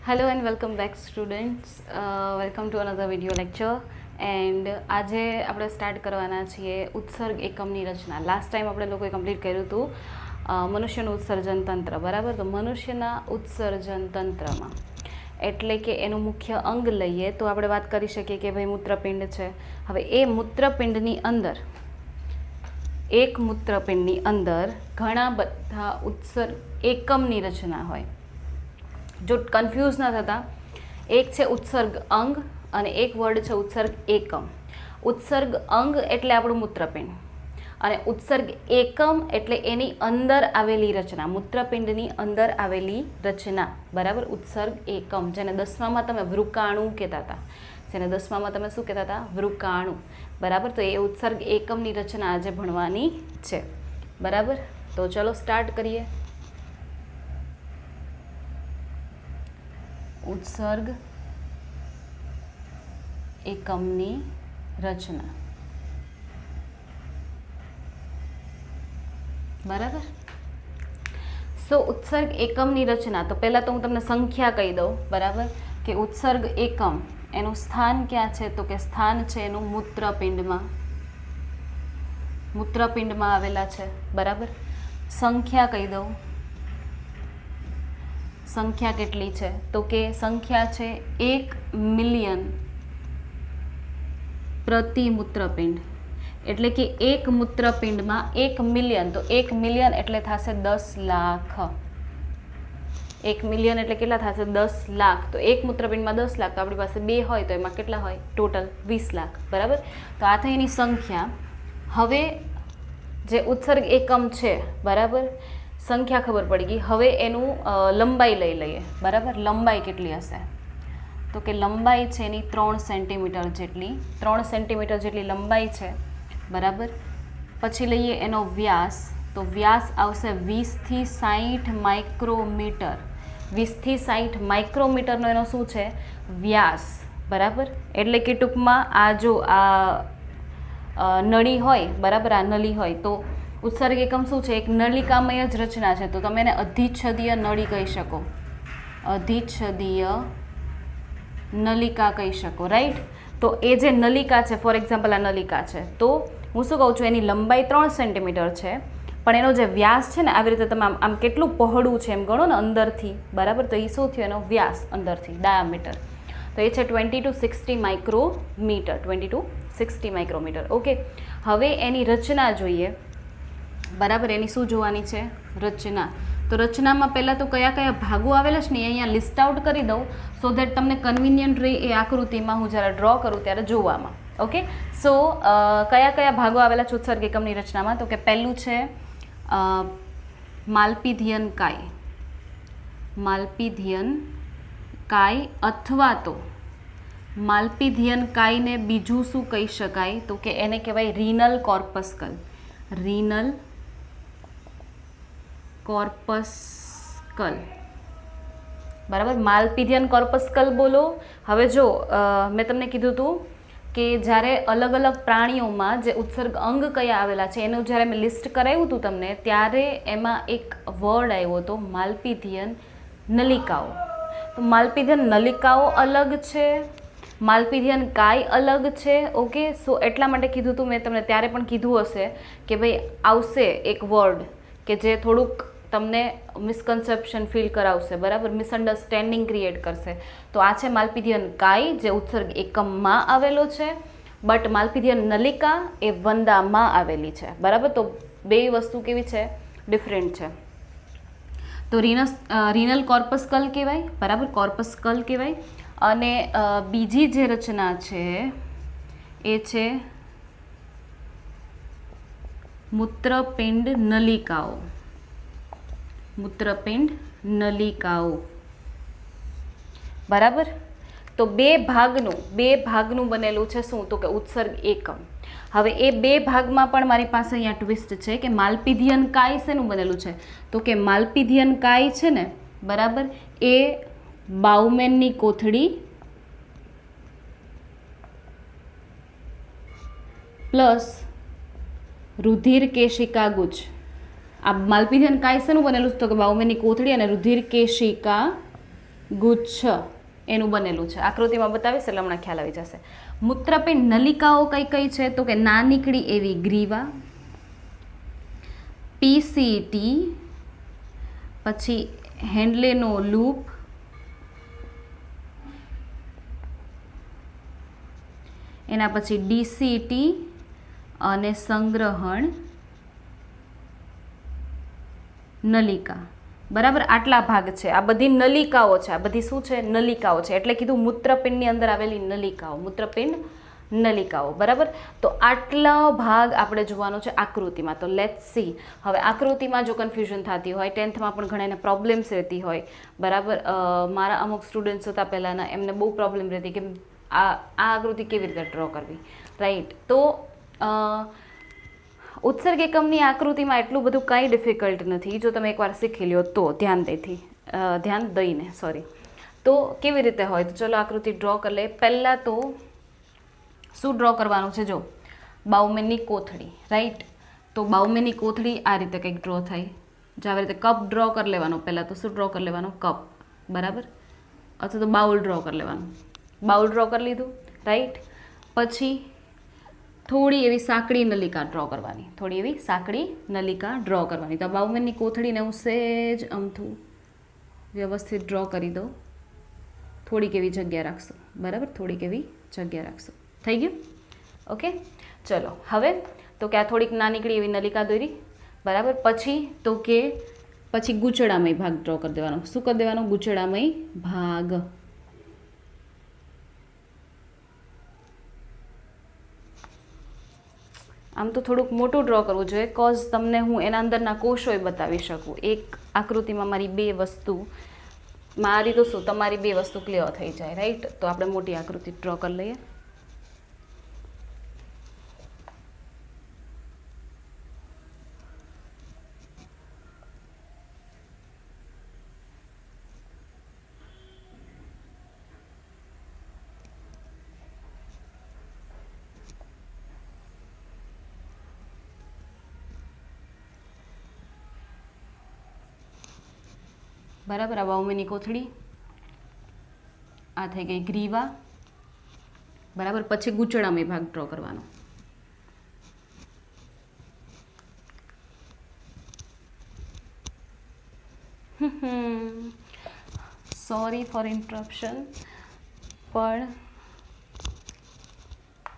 Hello and welcome back students. Welcome to another video lecture. And આજે આપણે start કરવાના છીએ ઉત્સર્ગ એકમની રચના. લાસ્ટ ટાઈમ આપણે લોકોએ કમ્પ્લીટ કર્યું હતું મનુષ્યનું ઉત્સર્જન તંત્ર, બરાબર. તો મનુષ્યના ઉત્સર્જન તંત્રમાં એટલે કે એનું મુખ્ય અંગ લઈએ તો આપણે વાત કરી શકીએ કે ભાઈ મૂત્રપિંડ છે. હવે એ મૂત્રપિંડની અંદર અંદર ઘણા બધા ઉત્સર્ગ એકમની રચના હોય. જો કન્ફ્યુઝ ન થતા, એક છે ઉત્સર્ગ અંગ અને એક વર્ડ છે ઉત્સર્ગ એકમ. ઉત્સર્ગ અંગ એટલે આપણું મૂત્રપિંડ અને ઉત્સર્ગ એકમ એટલે એની અંદર આવેલી રચના, મૂત્રપિંડની અંદર આવેલી રચના, બરાબર. ઉત્સર્ગ એકમ, જેને 10મામાં તમે વૃકાણુ કહેતા હતા, શું કહેતા હતા? વૃકાણુ, બરાબર. તો એ ઉત્સર્ગ એકમની રચના આજે ભણવાની છે, બરાબર. તો ચલો સ્ટાર્ટ કરીએ. ઉત્સર્ગ એકમની રચના, બરાબર. ઉત્સર્ગ એકમની રચના, તો પહેલાં તો હું તમને સંખ્યા કહી દઉં, બરાબર, કે ઉત્સર્ગ એકમ એનું સ્થાન ક્યાં છે? તો કે સ્થાન છે એનું મૂત્રપિંડમાં આવેલા છે, બરાબર. સંખ્યા કહી દઉં, સંખ્યા કેટલી છે? તો કે સંખ્યા છે 1 મિલિયન પ્રતિ મૂત્રપિંડ. એટલે કે એક મૂત્રપિંડમાં 1 મિલિયન, તો 1 મિલિયન એટલે થશે 10 લાખ. 1 મિલિયન એટલે કેટલા થશે? 10 લાખ. તો એક મૂત્રપિંડમાં 10 લાખ, તો આપણી પાસે 2 હોય તો એમાં કેટલા હોય? ટોટલ 20 લાખ, બરાબર. તો આ થઈ એની સંખ્યા. હવે જે ઉત્સર્ગ એકમ છે, બરાબર, સંખ્યા ખબર પડી ગઈ. હવે એનું લંબાઈ લઈ લઈએ, બરાબર. લંબાઈ કેટલી હશે? તો કે લંબાઈ છે એની 3 સેન્ટીમીટર જેટલી. 3 સેન્ટીમીટર જેટલી લંબાઈ છે, બરાબર. પછી લઈએ એનો વ્યાસ, તો વ્યાસ આવશે 20 થી 60 માઇક્રોમીટર. 20 થી 60 માઇક્રોમીટરનો એનો શું છે? વ્યાસ, બરાબર. એટલે કે ટૂંકમાં આ જો આ નળી હોય, બરાબર, આ નળી હોય તો ઉત્સર્ગ એકમ શું છે? એક નલિકામય જ રચના છે, તો તમે એને અધિચ્છદીય નળી કહી શકો, અધિચ્છદીય નલિકા કહી શકો, રાઈટ. તો એ જે નલિકા છે, ફોર એક્ઝામ્પલ આ નલિકા છે, તો હું શું કહું છું? એની લંબાઈ 3 સેન્ટીમીટર છે, પણ એનો જે વ્યાસ છે ને, આવી રીતે તમે આમ કેટલું પહોળું છે એમ ગણો ને અંદરથી, બરાબર. તો એ શું થયો? એનો વ્યાસ અંદરથી, ડાયામીટર. તો એ છે 20 to 60 micrometre, 20 to 60 micrometre. Okay. હવે એની રચના જોઈએ, બરાબર. એની શું જોવાની છે? રચના. તો રચનામાં પહેલાં તો કયા કયા ભાગો આવેલા છે ને એ અહીંયા લિસ્ટ આઉટ કરી દઉં, સો દેટ તમને કન્વિનિયન્ટ રહે એ આકૃતિમાં હું જ્યારે ડ્રો કરું ત્યારે જોવામાં. ઓકે. કયા કયા ભાગો આવેલા છે ઉત્સર્ગ એકમની રચનામાં? તો કે પહેલું છે માલપીધિયન કાય. માલપીધિયન કાય અથવા તો માલપીધિયન કાયને બીજું શું કહી શકાય? તો કે એને કહેવાય રીનલ કોર્પસ્કલ. રીનલ કોર્પસ્કલ, બરાબર. માલપીધિયન કોર્પસ્કલ બોલો. હવે જો મેં તમને કીધું હતું કે જ્યારે અલગ અલગ પ્રાણીઓમાં જે ઉત્સર્ગ અંગ કયા આવેલા છે એનું જ્યારે મેં લિસ્ટ કરાવ્યું હતું તમને, ત્યારે એમાં એક વર્ડ આવ્યો હતો માલપીધિયન નલિકાઓ. તો માલપીધિયન નલિકાઓ અલગ છે, માલપીધિયન કાય અલગ છે. ઓકે. એટલા માટે કીધું હતું મેં તમને, ત્યારે પણ કીધું હશે કે ભાઈ આવશે એક વર્ડ કે જે થોડુંક તમને મિસકન્સેપ્શન ફીલ કરાવશે, બરાબર, મિસઅન્ડરસ્ટેન્ડિંગ ક્રિએટ કરશે. તો આ છે માલપીધિયન કાય, જે ઉત્સર્ગ એકમમાં આવેલો છે, બટ માલપીધિયન નલિકા એ વંદામાં આવેલી છે, બરાબર. તો બે વસ્તુ કેવી છે? ડિફરન્ટ છે. તો રીનલ કોર્પસ્કલ કહેવાય, બરાબર, કોર્પસ્કલ કહેવાય. અને બીજી જે રચના છે એ છે મૂત્રપિંડ નલિકાઓ. મૂત્રપિંડ નલિકાઓ, બરાબર. તો બે ભાગનું બનેલું છે શું? તો કે ઉત્સર્ગ એકમ. હવે એ બે ભાગમાં પણ મારી પાસે અહીંયા ટ્વિસ્ટ છે કે માલપીધિયન કાય શેનું બનેલું છે? તો કે માલપીધિયન કાય છે ને, બરાબર, એ બાઉમેનની કોથળી પ્લસ રુધિર કેશિકા ગુચ્છ. આ માલપીધિયન કાય શેનું બનેલું છે? તો કે બાઉમેનની કોથળી અને રુધિર કેશિકા ગુચ્છ એનું બનેલું છે. આકૃતિમાં બતાવીશ એટલે હમણાં ખ્યાલ આવી જશે. મૂત્રપિંડ નલિકાઓ કઈ કઈ છે તો કે નાનીકડી એવી ગ્રીવા, પીસીટી, પછી હેન્ડલેનો લૂપ, એના પછી ડીસીટી અને સંગ્રહણ નલિકા. બરાબર, આટલા ભાગ છે. આ બધી નલિકાઓ છે. આ બધી શું છે? નલિકાઓ છે. એટલે કીધું મૂત્રપિંડની અંદર આવેલી નલિકાઓ, મૂત્રપિંડ નલિકાઓ. બરાબર, તો આટલા ભાગ આપણે જોવાનો છે આકૃતિમાં. તો લેટ્સ સી. હવે આકૃતિમાં જો કન્ફ્યુઝન થતી હોય, 10thમાં પણ ઘણાને પ્રોબ્લેમ્સ રહેતી હોય. બરાબર, મારા અમુક સ્ટુડન્ટ્સ હતા પહેલાંના, એમને બહુ પ્રોબ્લેમ રહેતી કે આ આકૃતિ કેવી રીતે ડ્રો કરવી, રાઈટ. તો ઉત્સર્ગ એકમની આકૃતિમાં એટલું બધું કાંઈ ડિફિકલ્ટ નથી જો તમે એકવાર શીખી લ્યો તો, ધ્યાન દઈને સોરી. તો કેવી રીતે હોય? તો ચલો આકૃતિ ડ્રો કરી લે. પહેલાં તો શું ડ્રો કરવાનું છે? જો બાઉમેનની કોથળી, રાઈટ. તો બાઉમેનની કોથળી આ રીતે કંઈક ડ્રો થાય. જો આવી રીતે કપ ડ્રો કરી લેવાનો. પહેલાં તો શું ડ્રો કરી લેવાનો? કપ. બરાબર, અથવા તો બાઉલ ડ્રો કરી લેવાનું. બાઉલ ડ્રો કરી લીધું, રાઈટ. પછી થોડી એવી સાંકડી નલિકા ડ્રો કરવાની. થોડી એવી સાંકડી નલિકા ડ્રો કરવાની. તો બાઉમેનની કોથળીને હું સહેજ અમથું વ્યવસ્થિત ડ્રો કરી દઉં. થોડીક એવી જગ્યા રાખશો. બરાબર, થોડીક એવી જગ્યા રાખશો. થઈ ગયું? ઓકે, ચલો હવે તો કે આ થોડીક નાનીકડી એવી નલિકા દોરી. બરાબર, પછી ગૂંચળામય ભાગ ડ્રો કરી દેવાનો. શું કરી દેવાનો? ગૂંચળામય ભાગ. આમ તો થોડુંક મોટું ડ્રો કરવું જોઈએ, કોઝ તમને હું એના અંદરના કોષોય બતાવી શકું. એક આકૃતિમાં મારી બે વસ્તુ, મારી તો શું, તમારી બે વસ્તુ ક્લિયર થઈ જાય, રાઈટ. તો આપણે મોટી આકૃતિ ડ્રો કરી લઈએ. બરાબર, આ બાઉમેનની કોથળી, આ થઈ ગઈ ગ્રીવા. બરાબર, પછી ગૂંચળામય ભાગ ડ્રો કરવાનો. સોરી ફોર ઇન્ટરપ્શન, પણ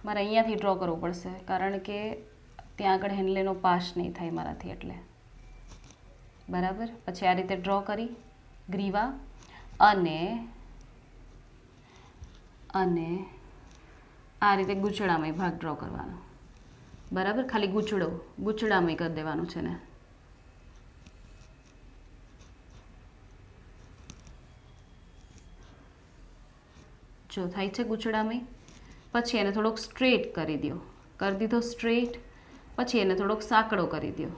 મારે અહીંયાથી ડ્રો કરવું પડશે કારણ કે ત્યાં આગળ હેન્ડલેનો પાસ નહીં થાય મારાથી, એટલે. બરાબર, પછી આ રીતે ડ્રો કરી ગ્રીવા અને આ રીતે ગૂંચળામય ભાગ ડ્રો કરવાનો. બરાબર, ખાલી ગૂંચળામય કરી દેવાનું છે ને. જો થાય છે ગૂંચળામય. પછી એને થોડોક સ્ટ્રેટ કરી દો. કરી દીધો સ્ટ્રેટ. પછી એને થોડોક સાંકડો કરી દો.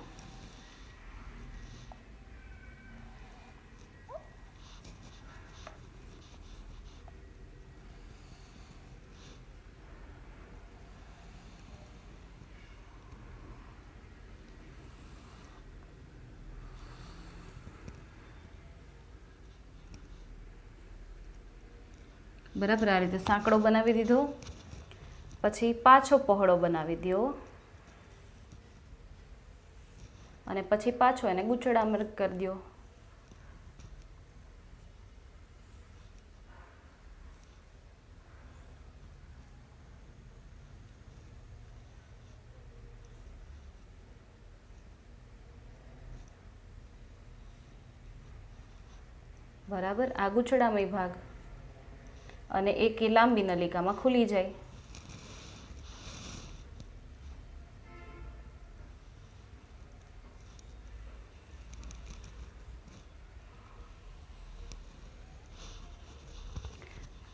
બરાબર, આ રીતે સાંકડો બનાવી દીધો. પછી પાછો પહોળો બનાવી દો અને પછી પાછો એને ગૂંચળામય કરી દો. બરાબર, આ ગૂંચળામય ભાગ અને એક એ લાંબી નલિકામાં ખુલી જાય.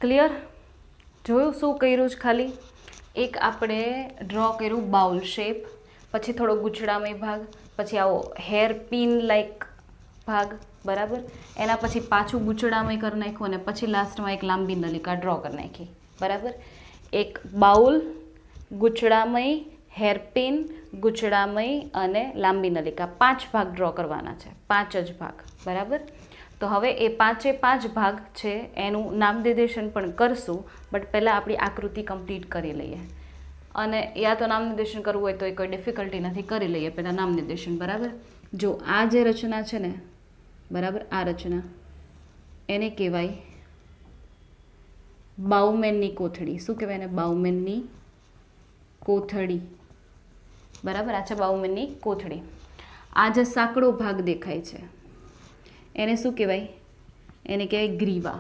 ક્લિયર? જોયું શું કર્યું છે? ખાલી એક આપણે ડ્રો કર્યું બાઉલ શેપ, પછી થોડો ગૂંચળામય ભાગ, પછી આવો હેર પિન લાઈક ભાગ. બરાબર, એના પછી પાછું ગૂંચળામય કરી નાખ્યું અને પછી લાસ્ટમાં એક લાંબી નલિકા ડ્રો કરી નાખી. બરાબર, એક બાઉલ, ગૂંચળામય, હેરપિન, ગૂંચળામય અને લાંબી નલિકા, 5 ભાગ ડ્રો કરવાના છે. 5 જ ભાગ. બરાબર, તો હવે એ 5 ભાગ છે એનું નામ નિર્દેશન પણ કરશું, બટ પહેલાં આપણી આકૃતિ કમ્પ્લીટ કરી લઈએ. અને યા તો નામ નિર્દેશન કરવું હોય તો એ કોઈ ડિફિકલ્ટી નથી, કરી લઈએ પહેલાં નામ નિર્દેશન. બરાબર, જો આ જે રચના છે ને, બરાબર, આ રચના એને કહેવાય બાઉમેનની કોથળી. શું કહેવાય એને? બાઉમેનની કોથળી. બરાબર, આ છે બાઉમેનની કોથળી. આ જે સાંકડો ભાગ દેખાય છે એને શું કહેવાય? એને કહેવાય ગ્રીવા.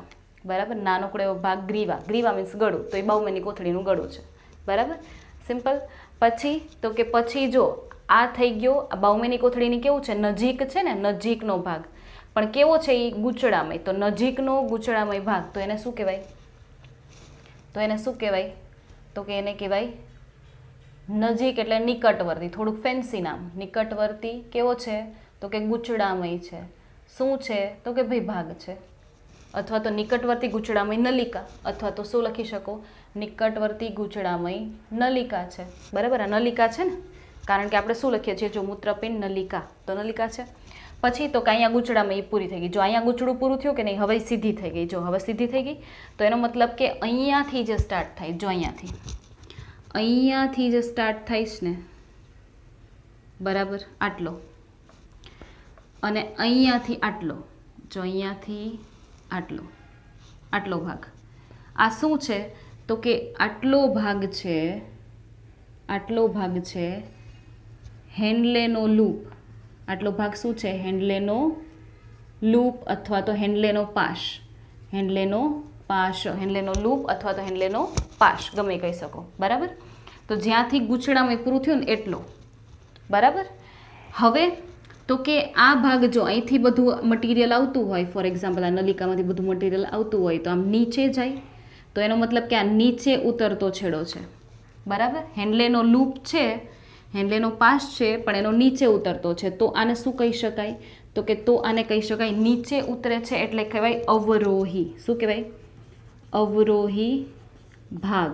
બરાબર, નાનકડો એવો ભાગ ગ્રીવા. ગ્રીવા મીન્સ ગળું, તો એ બાઉમેનની કોથળીનું ગળું છે. બરાબર, સિમ્પલ. પછી તો કે પછી જો આ થઈ ગયો, આ બાઉમેનની કોથળીની કેવું છે? નજીક છે ને, નજીકનો ભાગ. પણ કેવો છે એ? ગૂંચળામય. તો નજીકનો ગૂંચળામય ભાગ, તો એને શું કહેવાય? તો એને શું કહેવાય? તો કે એને કહેવાય નજીક એટલે નિકટવર્તી. થોડુંક ફેન્સી નામ. નિકટવર્તી કેવો છે? તો કે ગૂંચળામય છે. શું છે? તો કે ભાઈ ભાગ છે. અથવા તો નિકટવર્તી ગૂંચળામય નલિકા, અથવા તો શું લખી શકો? નિકટવર્તી ગૂંચળામય નલિકા છે. બરાબર, આ નલિકા છે ને, કારણ કે આપણે શું લખીએ છીએ? જો મૂત્રપિંડ નલિકા, તો નલિકા છે. પછી તો કે અહીંયા ગૂંચળામય પૂરી થઈ ગઈ. જો અહીંયા ગૂંચળું પૂરું થયું કે નહીં, હવે સીધી થઈ ગઈ. જો હવે સીધી થઈ ગઈ તો એનો મતલબ કે અહીંયાથી જે સ્ટાર્ટ થાય, જો અહીંયાથી જે સ્ટાર્ટ થાય છે ને, બરાબર, આટલો, અને અહીંયાથી આટલો, જો અહીંયાથી આટલો ભાગ, આ શું છે? તો કે આટલો ભાગ છે હેન્ડલેનો લૂપ. આટલો ભાગ શું છે? હેન્ડલેનો લૂપ અથવા તો હેન્ડલેનો પાશ. હેન્ડલેનો લૂપ અથવા તો હેન્ડલેનો પાશ, ગમે કહી શકો. બરાબર, તો જ્યાંથી ગૂંચળામય પૂરું થયું ને એટલો. બરાબર, હવે તો કે આ ભાગ જો અહીંથી બધું મટીરિયલ આવતું હોય, ફોર એક્ઝામ્પલ આ નલિકામાંથી બધું મટીરિયલ આવતું હોય તો આમ નીચે જાય, તો એનો મતલબ કે આ નીચે ઉતરતો છેડો છે. બરાબર, હેન્ડલેનો લૂપ છે, હેન્ડલેનો પાસ છે, પણ એનો નીચે ઉતરતો છે. તો આને શું કહી શકાય? તો કે તો આને કહી શકાય નીચે ઉતરે છે એટલે કહેવાય અવરોહી. શું કહેવાય? અવરોહી ભાગ.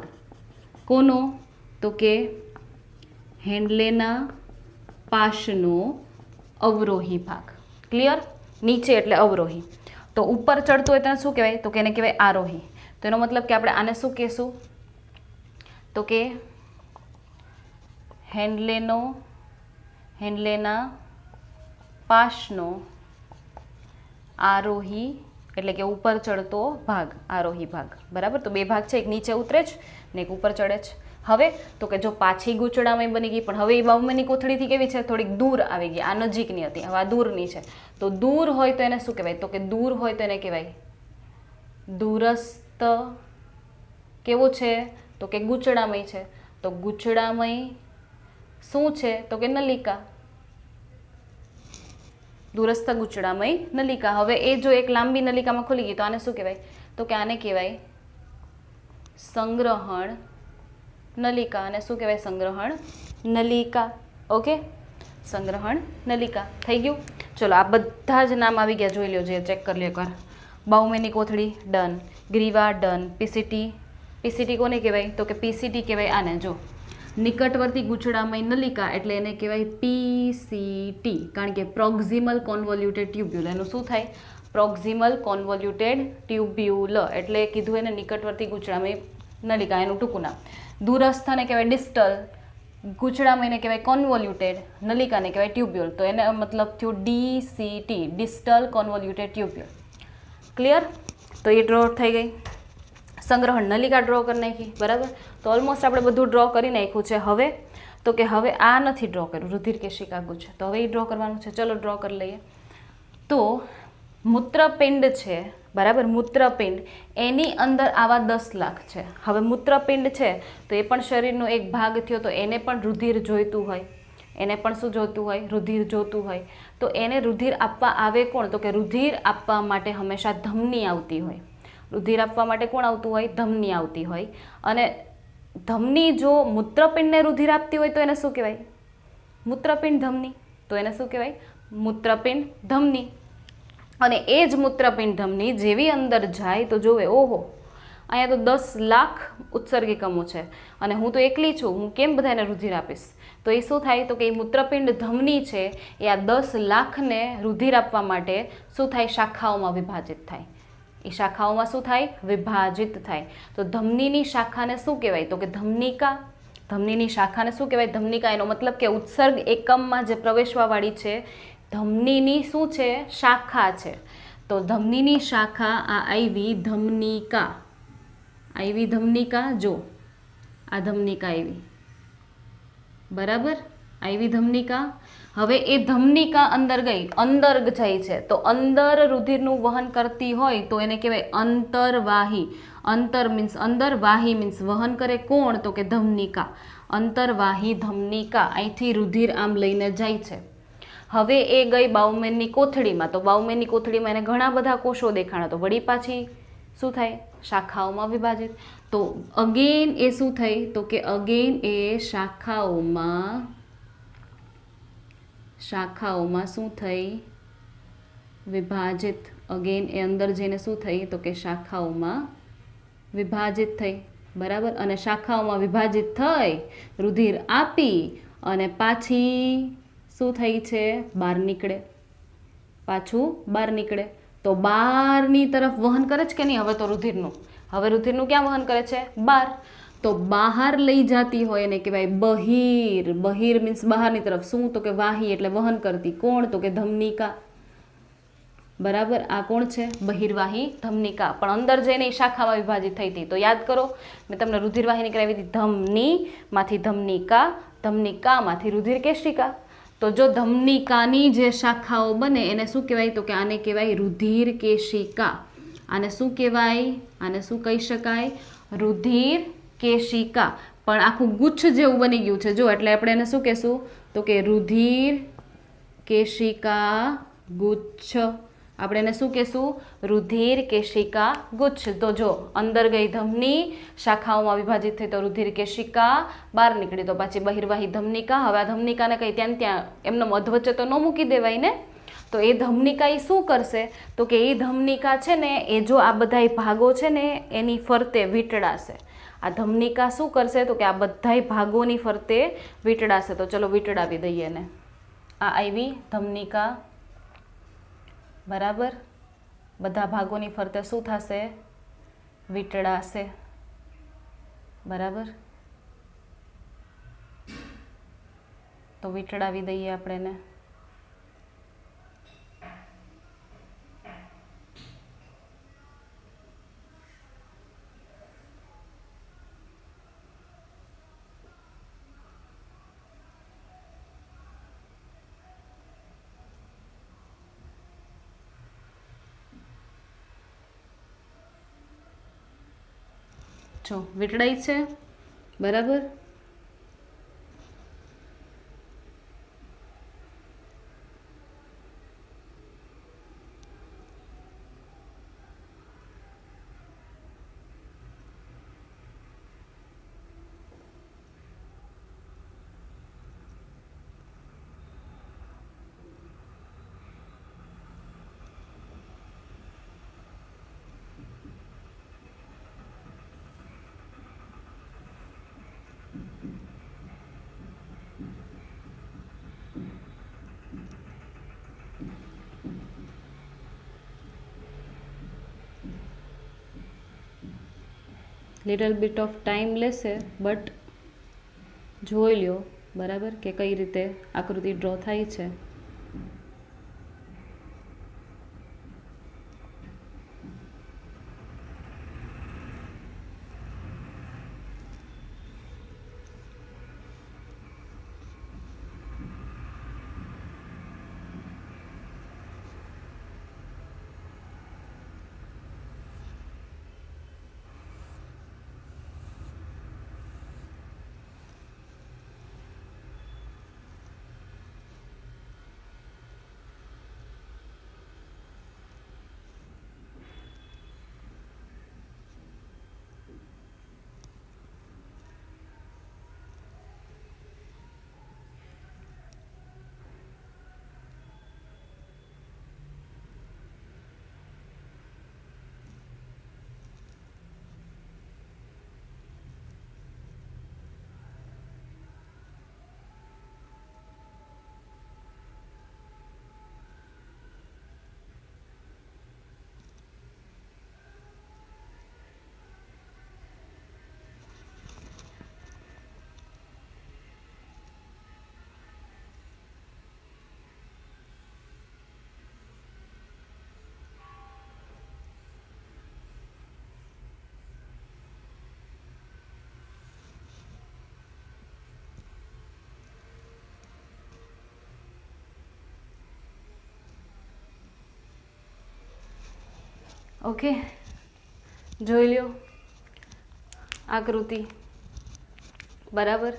કોનો? તો કે હેન્ડલેના પાશનો અવરોહી ભાગ. ક્લિયર? નીચે એટલે અવરોહી. તો ઉપર ચડતું હોય તેને શું કહેવાય? તો કે એને કહેવાય આરોહી. તો એનો મતલબ કે આપણે આને શું કહેશું? તો કે હેન્ડલેના પાશનો આરોહી એટલે કે ઉપર ચડતો ભાગ, આરોહી ભાગ. બરાબર, તો બે ભાગ છે, એક નીચે ઉતરે છે ને એક ઉપર ચડે છે. હવે તો કે જો પાછી ગૂંચળામય બની ગઈ, પણ હવે એ બાઉમેનની કોથળીથી કેવી છે? થોડીક દૂર આવી ગઈ. આ નજીકની હતી, હવે આ દૂરની છે. તો દૂર હોય તો એને શું કહેવાય? તો કે દૂર હોય તો એને કહેવાય દૂરસ્થ. કેવો છે? તો કે ગૂંચળામય છે. તો ગૂંચળામય શું છે? તો કે નલિકા. દૂરસ્થ ગૂંચળામય નલિકા. હવે એ જો એક લાંબી નલિકામાં ખુલી ગઈ તો આને શું કહેવાય? તો કે આને કહેવાય સંગ્રહણ નલિકા. અને શું કહેવાય? સંગ્રહણ નલિકા. ઓકે, સંગ્રહણ નલિકા થઈ ગયું. ચલો, આ બધા જ નામ આવી ગયા, જોઈ લો, જે ચેક કરી લો એકવાર. બાઉમેનની કોથળી ડન, ગ્રીવા ડન, પીસીટી કોને કહેવાય? તો કે પીસીટી કહેવાય આને. જો નિકટવર્તી ગૂંચળામય નલિકા એટલે એને કહેવાય પીસીટી, કારણ કે પ્રોક્ઝિમલ કોન્વોલ્યુટેડ ટ્યુબ્યુલ. એનું શું થાય? પ્રોક્ઝિમલ કોન્વોલ્યુટેડ ટ્યુબ્યુલ એટલે કીધું એને નિકટવર્તી ગૂંચળામય નલિકા, એનું ટૂંકું નામ. દૂરસ્થને કહેવાય ડિસ્ટલ, ગૂંચળામયને કહેવાય કોન્વોલ્યુટેડ, નલિકાને કહેવાય ટ્યુબ્યુલ. તો એને મતલબ થયું ડીસીટી, ડિસ્ટલ કોન્વોલ્યુટેડ ટ્યુબ્યુલ. ક્લિયર? તો એ ડ્રો થઈ ગઈ. સંગ્રહણ નલિકા ડ્રો કરી નાખી. બરાબર, તો ઓલમોસ્ટ આપણે બધું ડ્રો કરી નાખ્યું છે. હવે તો કે હવે આ નથી ડ્રો કર્યું, રુધિર કેશિકા ગુચ્છ, તો હવે એ ડ્રો કરવાનું છે. ચલો ડ્રો કરી લઈએ. તો મૂત્રપિંડ છે, બરાબર, મૂત્રપિંડ, એની અંદર આવા 10 લાખ છે. હવે મૂત્રપિંડ છે તો એ પણ શરીરનો એક ભાગ થયો, તો એને પણ રુધિર જોઈતું હોય. એને પણ શું જોઈતું હોય? રુધિર જોતું હોય. તો એને રુધિર આપવા આવે કોણ? તો કે રુધિર આપવા માટે હંમેશા ધમની આવતી હોય. રુધિર આપવા માટે કોણ આવતું હોય? ધમની આવતી હોય. અને ધમની જો મૂત્રપિંડને રુધિર આપતી હોય તો એને શું કહેવાય? મૂત્રપિંડ ધમની. તો એને શું કહેવાય? મૂત્રપિંડ ધમની. અને એ જ મૂત્રપિંડ ધમની જેવી અંદર જાય તો જોવે, ઓહો, અહીંયા તો 10 લાખ ઉત્સર્ગિકમો છે અને હું તો એકલી છું, હું કેમ બધાને રુધિર આપીશ? તો એ શું થાય તો કે એ મૂત્રપિંડ ધમની છે એ આ 10 લાખને રુધિર આપવા માટે શું થાય? શાખાઓમાં વિભાજિત થાય. એ શાખાઓમાં શું થાય? વિભાજિત થાય. તો ધમનીની શાખાને શું કહેવાય તો કે ધમનિકા. ધમનીની શાખાને શું કહેવાય? ધમનિકા. એનો મતલબ કે ઉત્સર્ગ એકમમાં જે પ્રવેશવાવાળી છે ધમનીની શું છે? શાખા છે. તો ધમનીની શાખા આ આવી ધમનિકા. આવી ધમનિકા, જો આ ધમનિકા આવી, બરાબર? આવી ધમનિકા. હવે એ ધમનિકા અંદર ગઈ, અંદર જાય છે, તો અંદર રુધિરનું વહન કરતી હોય તો એને કહેવાય અંતરવાહી. અંતર મીન્સ અંદર, વાહી મીન્સ વહન કરે. કોણ? તો કે ધમનિકા. અંતરવાહી ધમનિકા અહીંથી રુધિર આમ લઈને જાય છે. હવે એ ગઈ બાઉમેનની કોથળીમાં, તો બાઉમેનની કોથળીમાં એને ઘણા બધા કોષો દેખાણા, તો વળી પાછી શું થાય? શાખાઓમાં વિભાજિત. તો અગેન એ શું થઈ તો કે અગેન એ શાખાઓમાં શું થઈ? વિભાજિત. અગેન એ અંદર જઈને શું થઈ તો કે શાખાઓમાં વિભાજિત થઈ, બરાબર? અને શાખાઓમાં વિભાજિત થઈ રુધિર આપી અને પાછી શું થઈ છે? બહાર નીકળે. પાછું બહાર નીકળે. તો બહારની તરફ વહન કરે છે કે નહીં? હવે તો રુધિરનું, હવે રુધિરનું ક્યાં વહન કરે છે? બહાર. તો બહાર લઈ જતી હોય એને કહેવાય બહિર. બહિર મીન્સ બહારની તરફ. શું? તો કે વાહી એટલે વહન કરતી. કોણ? તો કે ધમનિકા, બરાબર? આ કોણ છે? બહિર્વાહી ધમનિકા. પણ અંદર જઈને શાખામાં વિભાજિત થઈ હતી. તો યાદ કરો, મેં તમને રુધિરવાહિની કરાવી હતી. ધમનીમાંથી ધમનિકા, ધમનિકામાંથી રુધિર કેશિકા. તો જો ધમનિકાની જે શાખાઓ બને એને શું કહેવાય તો કે આને કહેવાય રુધિર કેશિકા. આને શું કહેવાય? આને શું કહી શકાય? રુધિર કેશિકા. પણ આખું ગુચ્છ જેવું બની ગયું છે જો, એટલે આપણે એને શું કહેશું તો કે રુધિર કેશિકા ગુચ્છ. આપણે એને શું કહેશું? રુધિર કેશિકા ગુચ્છ. તો જો અંદર ગઈ ધમની, શાખાઓમાં વિભાજિત થઈ તો રુધિર કેશિકા, બહાર નીકળી તો પાછી બહિર્વાહી ધમનિકા. હવે આ ધમનિકાને કંઈ ત્યાં એમનો અધવચ્ચે તો ન મૂકી દેવાય ને. તો એ ધમનિકા એ શું કરશે તો કે એ ધમનિકા છે ને એ જો આ બધાય ભાગો છે ને એની ફરતે વીંટળાશે. આ ધમનિકા શું કરશે તો કે આ બધાય ભાગોની ફરતે વીંટળાશે. તો ચલો વીંટળાવી દઈએ ને. આ આવી ધમનિકા, બરાબર? બધા ભાગોની ફરતે શું થશે? વીંટળાશે, બરાબર? તો વીંટળાવી દઈએ આપણે એને. જો વીંટળાઈ છે, બરાબર? લિટલ બિટ ઓફ ટાઈમ લેશે, બટ જોઈ લ્યો, બરાબર, કે કઈ રીતે આકૃતિ ડ્રો થાય છે. ઓકે, જોઈ લ્યો આકૃતિ. બરાબર.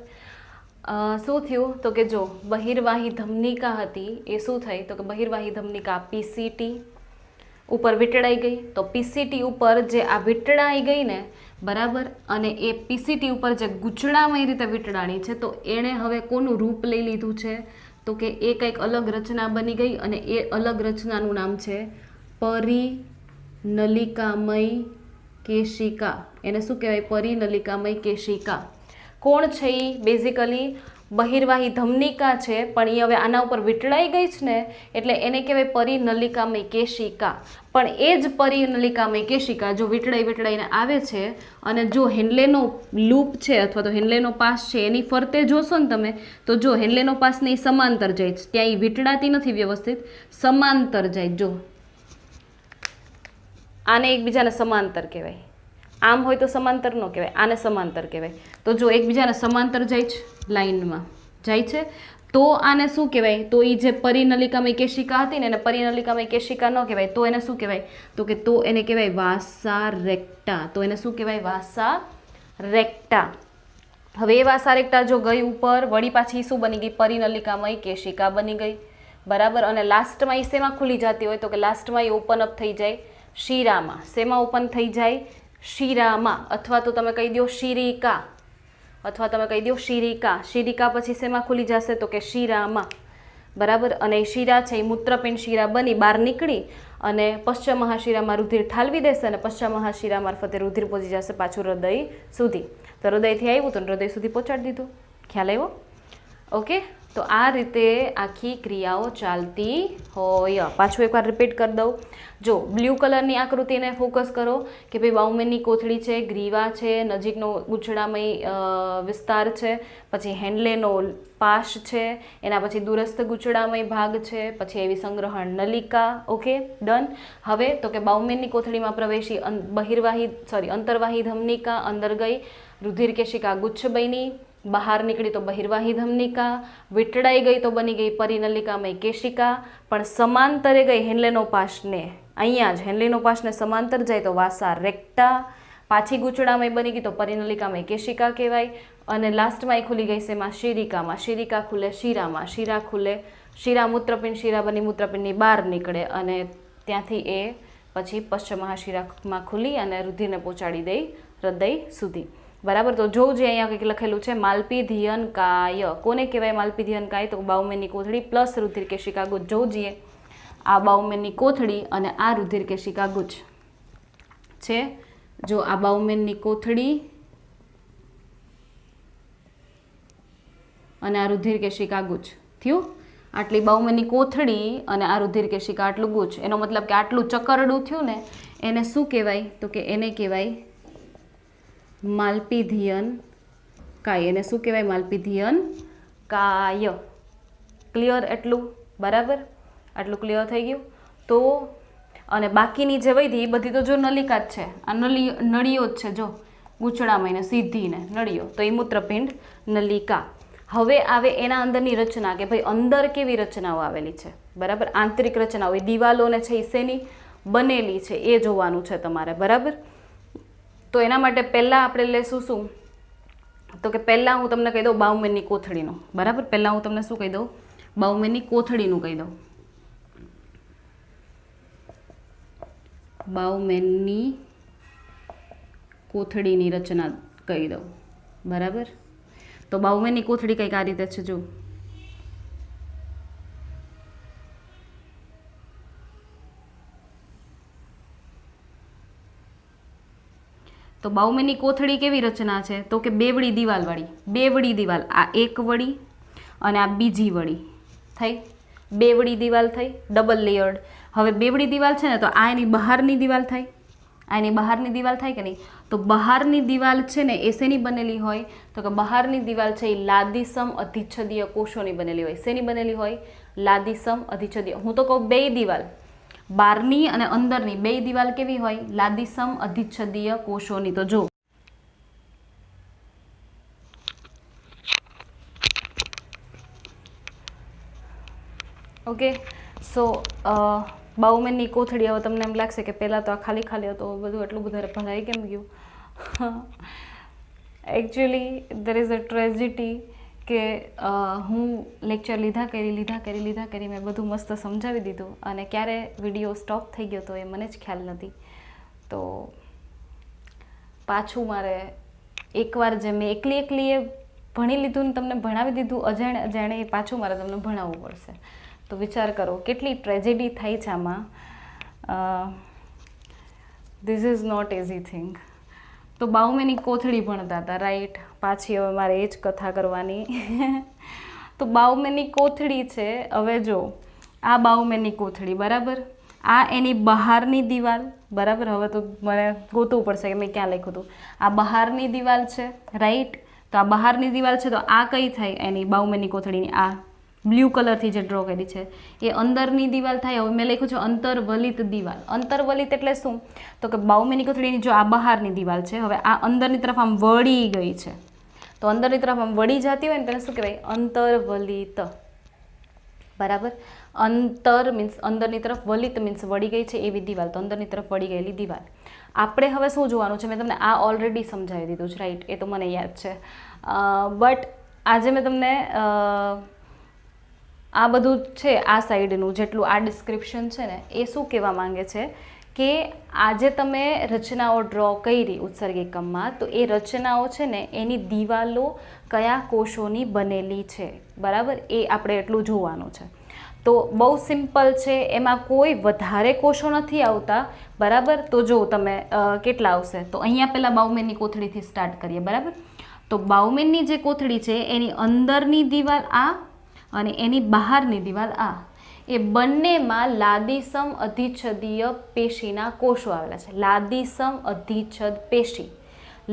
શું થયું તો કે જો બહિર્વાહી ધમનિકા હતી એ શું થઈ તો કે બહિર્વાહી ધમનિકા પીસીટી ઉપર વીંટળાઈ ગઈ. તો પીસીટી ઉપર જે આ વીંટળાઈ ગઈ ને, બરાબર, અને એ પીસીટી ઉપર જે ગૂંચળામય રીતે વીંટળાણી છે તો એણે હવે કોનું રૂપ લઈ લીધું છે તો કે એ કંઈક અલગ રચના બની ગઈ અને એ અલગ રચનાનું નામ છે પરિનલિકામય કેશિકા. એને શું કહેવાય? પરિનલિકામય કેશિકા. કોણ છે એ? બેઝિકલી બહિર્વાહી ધમનિકા છે, પણ એ હવે આના ઉપર વીંટળાઈ ગઈ છે ને એટલે એને કહેવાય પરિનલિકામય કેશિકા. પણ એ જ પરિનલિકામય કેશિકા જો વીંટળાઈને આવે છે અને જો હેન્લેનો લૂપ છે અથવા તો હેન્લેનો પાસ છે એની ફરતે જોશો ને તમે તો જો હેન્લેનો પાસને એ સમાંતર જાય છે, ત્યાં એ વીંટળાતી નથી વ્યવસ્થિત, સમાંતર જાય. જો આને એકબીજાને સમાંતર કહેવાય. આમ હોય તો સમાંતર ન કહેવાય, આને સમાંતર કહેવાય. તો જો એકબીજાને સમાંતર જાય છે, લાઈનમાં જાય છે, તો આને શું કહેવાય? તો એ જે પરિનલિકામય કેશિકા હતી ને એને પરિનલિકામય કેશિકા ન કહેવાય, તો એને શું કહેવાય? તો એને કહેવાય વાસા રેક્ટા. તો એને શું કહેવાય? વાસા રેક્ટા. હવે એ વાસા રેક્ટા જો ગઈ ઉપર, વળી પાછી શું બની ગઈ? પરિનલિકામય કેશિકા બની ગઈ. બરાબર. અને લાસ્ટમાં એ શેમાં ખુલી જતી હોય તો કે લાસ્ટમાં એ ઓપન અપ થઈ જાય શીરામાં. શેમાં ઓપન થઈ જાય? શીરામાં. અથવા તો તમે કહી દો શિરિકા, અથવા તમે કહી દો શિરિકા. શિરિકા પછી શેમાં ખુલી જશે તો કે શીરામાં. બરાબર. અને એ શીરા છે એ મૂત્રપિંડ શીરા બની બહાર નીકળી અને પશ્ચિમ મહાશિરામાં રુધિર ઠાલવી દેશે અને પશ્ચિમ મહાશિરા મારફતે રુધિર પહોંચી જશે પાછું હૃદય સુધી. તો હૃદયથી આવ્યું તો હૃદય સુધી પહોંચાડી દીધું. ખ્યાલ આવ્યો? ઓકે. તો આ રીતે આખી ક્રિયાઓ ચાલતી હોય. પાછું એકવાર રિપીટ કરી દઉં. જો બ્લુ કલરની આકૃતિને ફોકસ કરો કે ભાઈ બાઉમેનની કોથળી છે, ગ્રીવા છે, નજીકનો ગૂંચળામય વિસ્તાર છે, પછી હેન્ડલેનો પાશ છે, એના પછી દૂરસ્થ ગૂંચળામય ભાગ છે, પછી એવી સંગ્રહણ નલિકા. Okay, done. હવે તો કે બાઉમેનની કોથળીમાં પ્રવેશી અંતર્વાહી ધમનિકા અંદર ગઈ, રુધિર કેશિકા ગુચ્છ બની, બહાર નીકળી તો બહિર્વાહી ધમનિકા, વીંટળાઈ ગઈ તો બની ગઈ પરિનલિકામય કેશિકા, પણ સમાંતરે ગઈ હેન્લેનો પાશને, અહીંયા જ હેન્લેનો પાશને સમાંતર જાય તો વાસા રેક્ટા, પાછી ગૂંચળામય બની ગઈ તો પરિનલિકામય કેશિકા કહેવાય. અને લાસ્ટમાં એ ખુલી ગઈ શેમાં? શિરિકામાં. શિરિકા ખુલે શીરામાં, શીરા ખુલે શીરા, મૂત્રપિંડ શીરા બની મૂત્રપિંડની બહાર નીકળે અને ત્યાંથી એ પછી પશ્ચિમ મહાશિરામાં ખુલી અને રુધિરને પહોંચાડી દઈ હૃદય સુધી. બરાબર. તો જોવું જે અહીંયા કંઈક લખેલું છે માલ્પીધિયન કાય. કોને કહેવાય માલ્પીધિયન કાય? તો બાઉમેનની કોથળી પ્લસ રુધિર કેશિકા ગુચ્છ. જોવું જોઈએ આ બાઉમેનની કોથળી અને આ રુધિર કેશિકા ગુચ્છ છે. જો આ બાઉમેનની કોથળી અને આ રુધિર કેશિકા ગુચ્છ થયું. આટલી બાઉમેનની કોથળી અને આ રુધિર કેશિકા આટલું ગુચ્છ. એનો મતલબ કે આટલું ચકરડું થયું ને એને શું કહેવાય? તો કે એને કહેવાય માલ્પીધિયન કાય. એને શું કહેવાય? માલ્પીધિયન કાય. ક્લિયર એટલું? બરાબર. આટલું ક્લિયર થઈ ગયું. તો અને બાકીની જે વૈધી એ બધી તો જો નલિકા જ છે, આ નળીઓ જ છે, જો ગૂંચળામય સીધીને નળીઓ, તો એ મૂત્રપિંડ નલિકા. હવે આવે એના અંદરની રચના કે ભાઈ અંદર કેવી રચનાઓ આવેલી છે. બરાબર. આંતરિક રચનાઓ એ દિવાલોને છે એ શેની બનેલી છે એ જોવાનું છે તમારે. બરાબર. તો એના માટે પહેલાં આપણે લેશું શું તો કે પહેલાં હું તમને કહી દઉં બાઉમેનની કોથળીનું. બરાબર. પહેલાં હું તમને શું કહી દઉં? બાઉમેનની કોથળીનું કહી દઉં. બાઉમેનની કોથળીની રચના કહી દઉં. બરાબર. તો બાઉમેનની કોથળી કંઈક આ રીતે છે. જો તો બાઉમેનની કોથળી કેવી રચના છે તો કે બેવડી દિવાલવાળી. બેવડી દિવાલ, આ એક વળી અને આ બીજી વળી થઈ, બેવડી દિવાલ થઈ, ડબલ લેયર્ડ. હવે બેવડી દિવાલ છે ને તો આ એની બહારની દિવાલ થાય, આ એની બહારની દિવાલ થાય કે નહીં? તો બહારની દિવાલ છે ને એ શેની બનેલી હોય તો કે બહારની દિવાલ છે એ લાદીસમ અધિચ્છદીય કોષોની બનેલી હોય. શેની બનેલી હોય? લાદીસમ અધિચ્છદીય. હું તો કહું બે દિવાલ, બહારની અને અંદરની બે દિવાલ કેવી હોય? લાદીસમ અધિચ્છદીય કોષોની. તો જો ઓકે. સો બાઉમેનની કોથળી, હવે તમને એમ લાગશે કે પહેલાં તો આ ખાલી ખાલી હતો, બધું એટલું વધારે ભરાઈ કેમ ગયું? Actually there is a tragedy કે હું લેક્ચર લીધા કરી મેં બધું મસ્ત સમજાવી દીધું અને ક્યારે વિડીયો સ્ટોપ થઈ ગયો તો એ મને જ ખ્યાલ નથી. તો પાછું મારે એકવાર જે મેં એકલીએ ભણી લીધું ને તમને ભણાવી દીધું અજાણે એ પાછું મારે તમને ભણાવવું પડશે. તો વિચાર કરો કેટલી ટ્રેજેડી થાય છે આમાં. This is not easy thing. તો બાઉમેનની કોથળી ભણતા હતા, રાઈટ? પાછી હવે મારે એ જ કથા કરવાની. તો બાઉમેનની કોથળી છે. હવે જો આ બાઉમેનની કોથળી, બરાબર, આ એની બહારની દિવાલ, બરાબર. હવે તો મને ગોતવું પડશે કે મેં ક્યાં લખ્યું હતું. આ બહારની દિવાલ છે, રાઈટ? તો આ બહારની દિવાલ છે, તો આ કઈ થાય એની બાઉમેનની કોથળીની? આ બ્લુ કલરથી જે ડ્રો કરી છે એ અંદરની દિવાલ થાય. હવે મેં લખ્યું છે અંતર્વલિત દિવાલ. અંતર્વલિત એટલે શું? તો કે બાઉમેનની કોથળીની જો આ બહારની દિવાલ છે, હવે આ અંદરની તરફ આમ વળી ગઈ છે, તો અંદરની તરફ આમ વળી જતી હોય ને તેને શું કહેવાય? અંતર્વલિત, બરાબર. અંતર મીન્સ અંદરની તરફ, વલિત મીન્સ વળી ગઈ છે એવી દિવાલ, તો અંદરની તરફ વળી ગયેલી દિવાલ. આપણે હવે શું જોવાનું છે? મેં તમને આ ઓલરેડી સમજાવી દીધું છે, રાઈટ? એ તો મને યાદ છે. બટ આજે મેં તમને આ બધું છે આ સાઈડનું જેટલું આ ડિસ્ક્રિપ્શન છે ને એ શું કહેવા માંગે છે કે આજે તમે રચનાઓ ડ્રો કરી ઉત્સર્ગ એકમમાં, તો એ રચનાઓ છે ને એની દિવાલો કયા કોષોની બનેલી છે, બરાબર? એ આપણે એટલું જોવાનું છે. તો બહુ સિમ્પલ છે, એમાં કોઈ વધારે કોષો નથી આવતા, બરાબર. તો જો તમે કેટલા આવશે, તો અહીંયા પહેલાં બાઉમેનની કોથળીથી સ્ટાર્ટ કરીએ, બરાબર. તો બાઉમેનની જે કોથળી છે એની અંદરની દિવાલ આ અને એની બહારની દિવાલ આ, એ બંનેમાં લાદીસમ અધિચ્છદીય પેશીના કોષો આવેલા છે. લાદીસમ અધિચ્છદ પેશી.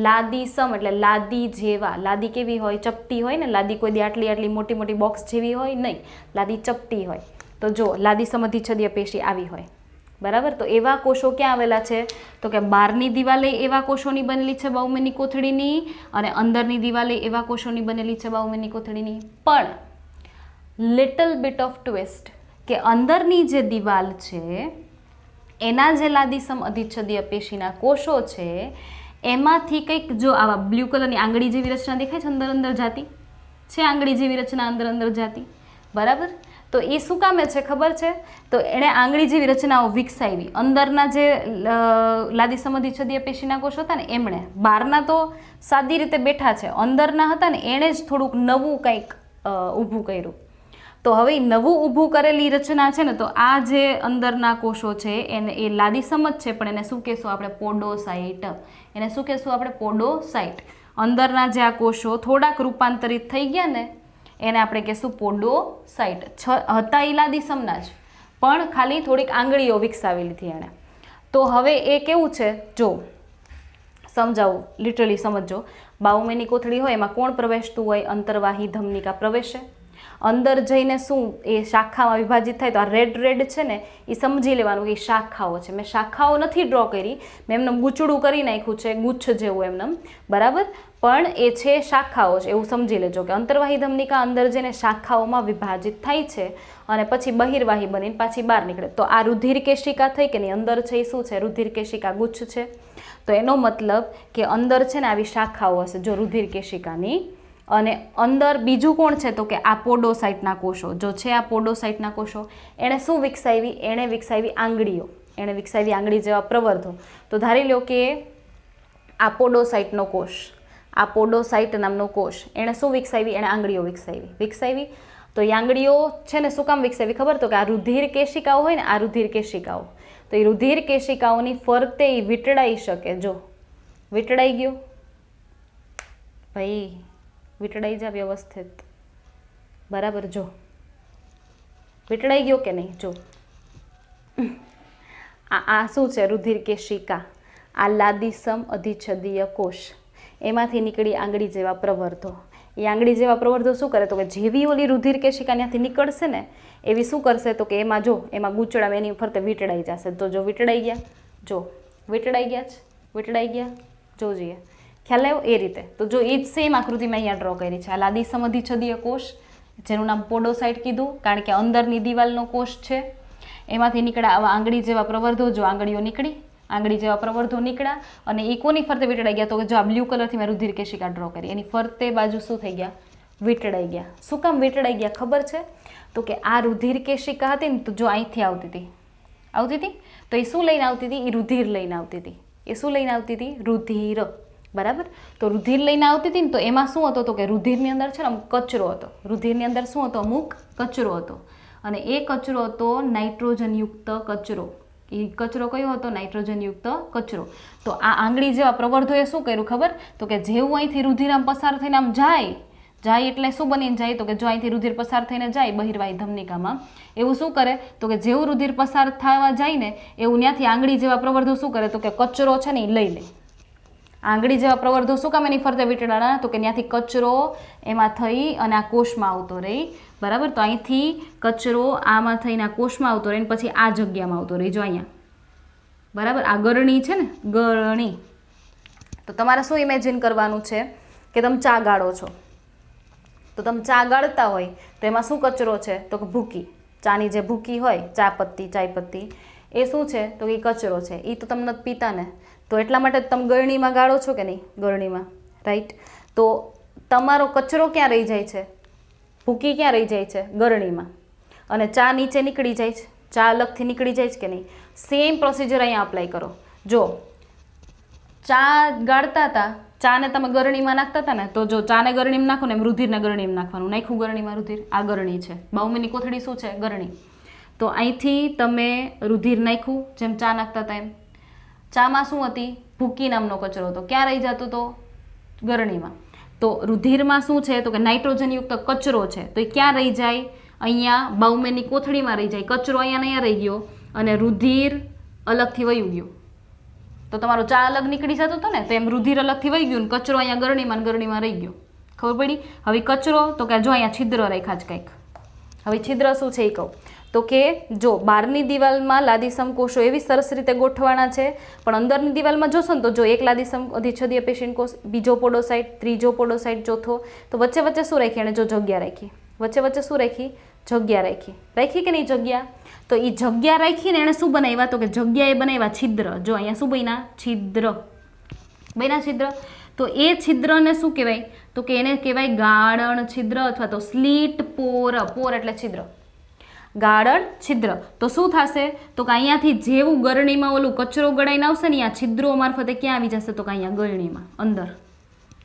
લાદીસમ એટલે લાદી જેવા. લાદી કેવી હોય? ચપટી હોય ને. લાદી કોઈ દી આટલી મોટી મોટી બોક્સ જેવી હોય નહીં, લાદી ચપટી હોય. તો જો લાદીસમ અધિચ્છદીય પેશી આવી હોય, બરાબર. તો એવા કોષો ક્યાં આવેલા છે? તો કે બહારની દિવાલે એવા કોષોની બનેલી છે બાઉમેનની કોથળીની, અને અંદરની દિવાલે એવા કોષોની બનેલી છે બાઉમેનની કોથળીની. પણ લિટલ બિટ ઓફ ટ્વિસ્ટ, કે અંદરની જે દિવાલ છે એના જે લાદીસમ અધિચ્છદીય પેશીના કોષો છે એમાંથી કંઈક જો આવા બ્લુ કલરની આંગળી જેવી રચના દેખાય છે, અંદર જાતી છે, આંગળી જેવી રચના અંદર જાતી, બરાબર. તો એ શું કામે છે ખબર છે? તો એણે આંગળી જેવી રચનાઓ વિકસાવી. અંદરના જે લાદીસમ અધિચ્છદીય પેશીના કોષ હતા ને એમણે, બહારના તો સાદી રીતે બેઠા છે, અંદરના હતા ને એણે જ થોડુંક નવું કંઈક ઊભું કર્યું. તો હવે નવું ઊભું કરેલી રચના છે ને, તો આ જે અંદરના કોષો છે એને એ લાદીસમ જ છે, પણ એને શું કહેશું આપણે? પોડોસાઇટ. એને શું કહેશું આપણે? પોડોસાઇટ. અંદરના જે આ કોષો થોડાક રૂપાંતરિત થઈ ગયા ને એને આપણે કહેશું પોડોસાઇટ. હતા એ લાદીસમના જ, પણ ખાલી થોડીક આંગળીઓ વિકસાવી લીધી એણે. તો હવે એ કેવું છે જો સમજાવું, લિટરલી સમજો. બાઉમેનની કોથળી હોય એમાં કોણ પ્રવેશતું હોય? અંતર્વાહી ધમનિકા પ્રવેશે. અંદર જઈને શું એ શાખામાં વિભાજિત થાય. તો આ રેડ છે ને એ સમજી લેવાનું કે શાખાઓ છે. મેં શાખાઓ નથી ડ્રો કરી, મેં એમને ગૂંચડું કરી નાખ્યું છે, ગુચ્છ જેવું એમને, બરાબર. પણ એ છે શાખાઓ છે એવું સમજી લેજો કે અંતર્વાહી ધમનિકા અંદર જઈને શાખાઓમાં વિભાજિત થાય છે અને પછી બહિર્વાહી બનીને પાછી બહાર નીકળે. તો આ રુધિર કેશિકા થઈ કે નહીં? અંદર છે એ શું છે? રુધિર કેશિકા ગુચ્છ છે. તો એનો મતલબ કે અંદર છે ને આવી શાખાઓ હશે જો રુધિર કેશિકાની. અને અંદર બીજું કોણ છે? તો કે આ પોડોસાઇટના કોષો જો છે. આ પોડોસાઇટના કોષો એણે શું વિકસાવી? એણે વિકસાવી આંગળીઓ. એણે વિકસાવી આંગળી જેવા પ્રવર્ધો. તો ધારી લો કે આ પોડોસાઇટનો કોષ, આ પોડોસાઇટ નામનો કોષ, એણે શું વિકસાવી? એણે આંગળીઓ વિકસાવી. તો એ આંગળીઓ છે ને શું કામ વિકસાવી ખબર? તો કે આ રુધિર કેશિકાઓ હોય ને, આ રુધિર કેશિકાઓ, તો એ રુધિર કેશિકાઓની ફરતે એ વીંટળાઈ શકે. જો વીંટળાઈ ગયો ભાઈ, વીંટળાઈ જા વ્યવસ્થિત, બરાબર. જો વીંટળાઈ ગયો કે નહીં? જો આ શું છે? રુધિર કેશિકા. આ લાદીસમ અધિચ્છદીય કોષ, એમાંથી નીકળી આંગળી જેવા પ્રવર્ધો. એ આંગળી જેવા પ્રવર્ધો શું કરે? તો કે જેવી ઓલી રુધિર કેશિકા ત્યાંથી નીકળશે ને એવી શું કરશે? તો કે એમાં જો એમાં ગૂંચળામાં એની ફરતે વીંટળાઈ જશે. તો જો વીંટળાઈ ગયા, જો વીંટળાઈ ગયા છે, વીંટળાઈ ગયા, જોજે ખ્યાલ આવ્યો એ રીતે. તો જો એ જ સેમ આકૃતિ મેં અહીંયા ડ્રો કરી છે. આ લાદીસમ અધિચ્છદીય કોષ જેનું નામ પોડોસાઇટ કીધું કારણ કે અંદરની દિવાલનો કોષ છે. એમાંથી નીકળ્યા આવા આંગળી જેવા પ્રવર્ધો, જો આંગળીઓ નીકળી, આંગળી જેવા પ્રવર્ધો નીકળ્યા અને એ કોની ફરતે વીંટળાઈ ગયા? તો જો આ બ્લુ કલરથી મેં રુધિર કેશિકા ડ્રો કરી, એની ફરતે બાજુ શું થઈ ગયા? વીંટળાઈ ગયા. શું કામ વીંટળાઈ ગયા ખબર છે? તો કે આ રુધિર કેશિકા હતી ને, તો જો અહીંથી આવતી હતી તો એ શું લઈને આવતી હતી? એ રુધિર લઈને આવતી હતી. એ શું લઈને આવતી હતી? રુધિર. બરાબર. તો રુધિર લઈને આવતી હતી ને, તો એમાં શું હતો? તો કે રુધિરની અંદર છે ને અમુક કચરો હતો. રુધિરની અંદર શું હતો? અમુક કચરો હતો, અને એ કચરો હતો નાઇટ્રોજનયુક્ત કચરો. એ કચરો કયો હતો? નાઇટ્રોજનયુક્ત કચરો. તો આ આંગળી જેવા પ્રવર્ધોએ શું કર્યું ખબર? તો કે જેવું અહીંથી રુધિર આમ પસાર થઈને આમ જાય એટલે શું બનીને જાય? તો કે જો અહીંથી રુધિર પસાર થઈને જાય બહિર્વાહી ધમનિકામાં, એવું શું કરે? તો કે જેવું રુધિર પસાર થવા જાય ને એવું ત્યાંથી આંગળી જેવા પ્રવર્ધો શું કરે? તો કે કચરો છે ને એ લઈ લે. આંગળી જેવા પ્રવર્ધો શું કામ એની ફરતે વીંટળાણા? તો કે ત્યાંથી કચરો એમાં થઈ અને આ કોષમાં આવતો રહી. બરાબર. તો અહીંથી કચરો આમાં થઈને આ કોષમાં આવતો રહી ને પછી આ જગ્યામાં આવતો રહી. જો અહીંયા બરાબર આ ગરણી છે ને, ગરણી. તો તમારે શું ઇમેજિન કરવાનું છે કે તમે ચા ગાળો છો, તો તમે ચા ગાળતા હોય તો એમાં શું કચરો છે? તો કે ભૂકી. ચાની જે ભૂકી હોય, ચાયપત્તી, એ શું છે? તો એ કચરો છે. એ તો તમે નથી પીતા ને, તો એટલા માટે તમે ગરણીમાં ગાળો છો કે નહીં? ગરણીમાં, રાઈટ. તો તમારો કચરો ક્યાં રહી જાય છે? ભૂકી ક્યાં રહી જાય છે? ગરણીમાં. અને ચા નીચે નીકળી જાય છે, ચા અલગથી નીકળી જાય છે કે નહીં? સેમ પ્રોસિજર અહીંયા અપ્લાય કરો. જો ચા ગાળતા હતા, ચાને તમે ગરણીમાં નાખતા હતા ને, તો જો ચાને ગરણીમાં નાખો ને એમ રુધિરને ગરણીમાં નાખવાનું. નાખ્યું ગરણીમાં રુધિર, આ ગરણી છે. બાઉમીની કોથળી શું છે? ગરણી. તો અહીંથી તમે રુધિર નાખ્યું જેમ ચા નાખતા હતા એમ. ચામાં શું હતી? ભૂકી નામનો કચરો હતો. ક્યાં રહી જતો હતો? ગરણીમાં. તો રુધિરમાં શું છે? તો કે નાઇટ્રોજનયુક્ત કચરો છે, તો એ ક્યાં રહી જાય? અહીંયા બાઉમેનની કોથળીમાં રહી જાય. કચરો અહીંયા રહી ગયો અને રુધિર અલગથી વયું ગયું. તો તમારો ચા અલગ નીકળી જતો હતો ને, તો એમ રુધિર અલગથી વહી ગયું ને કચરો અહીંયા ગરણીમાં રહી ગયો. ખબર પડી? હવે કચરો તો કે જો અહીંયા છિદ્ર રાખ્યા જ કંઈક. હવે છિદ્ર શું છે એ કહું તો કે જો બહારની દિવાલમાં લાદીસમ કોષો એવી સરસ રીતે ગોઠવાના છે, પણ અંદરની દિવાલમાં જોશો ને તો જો એક લાદીસમ અધિચ્છદીય પેશિન કોષ, બીજો પોડોસાઇટ, ત્રીજો પોડોસાઇટ, ચોથો, તો વચ્ચે વચ્ચે શું રાખી? અને જો જગ્યા રાખી, વચ્ચે વચ્ચે શું રાખી? જગ્યા રાખી કે નહીં જગ્યા? તો એ જગ્યા રાખીને એણે શું બનાવ્યા? તો કે જગ્યાએ બનાવ્યા છિદ્ર. જો અહીંયા શું બન્યા? છિદ્ર. તો એ છિદ્રને શું કહેવાય? તો કે એને કહેવાય ગાળણ છિદ્ર અથવા તો સ્લીટ પોર. પોર એટલે છિદ્ર. ગાળણ છિદ્ર. તો શું થશે? તો કે અહીંયાથી જેવું ગરણીમાં ઓલું કચરો ગળાઈને આવશે ને, અહીંયા છિદ્રો મારફતે ક્યાં આવી જશે? તો કે અહીંયા ગરણીમાં અંદર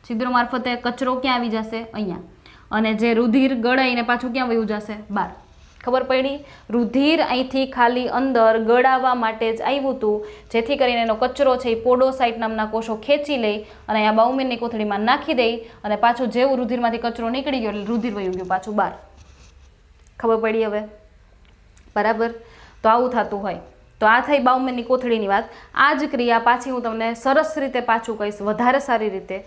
છિદ્રો મારફતે કચરો ક્યાં આવી જશે? અહીંયા. અને જે રુધિર ગળાઈને પાછું ક્યાં વયું જશે? બહાર. ખબર પડી? રુધિર અહીંથી ખાલી અંદર ગળાવવા માટે જ આવ્યું હતું, જેથી કરીને એનો કચરો છે એ પોડોસાઇટ નામના કોષો ખેંચી લઈ અને અહીંયા બાઉમેનની કોથળીમાં નાખી દઈ અને પાછું જેવું રુધિરમાંથી કચરો નીકળી ગયો એટલે રુધિર વયું ગયું પાછું બહાર. ખબર પડી હવે? બરાબર. તો આવું થતું હોય. તો આ થઈ બાઉમેનની કોથળીની વાત. આ જ ક્રિયા પાછી હું તમને સરસ રીતે પાછું કહીશ, વધારે સારી રીતે,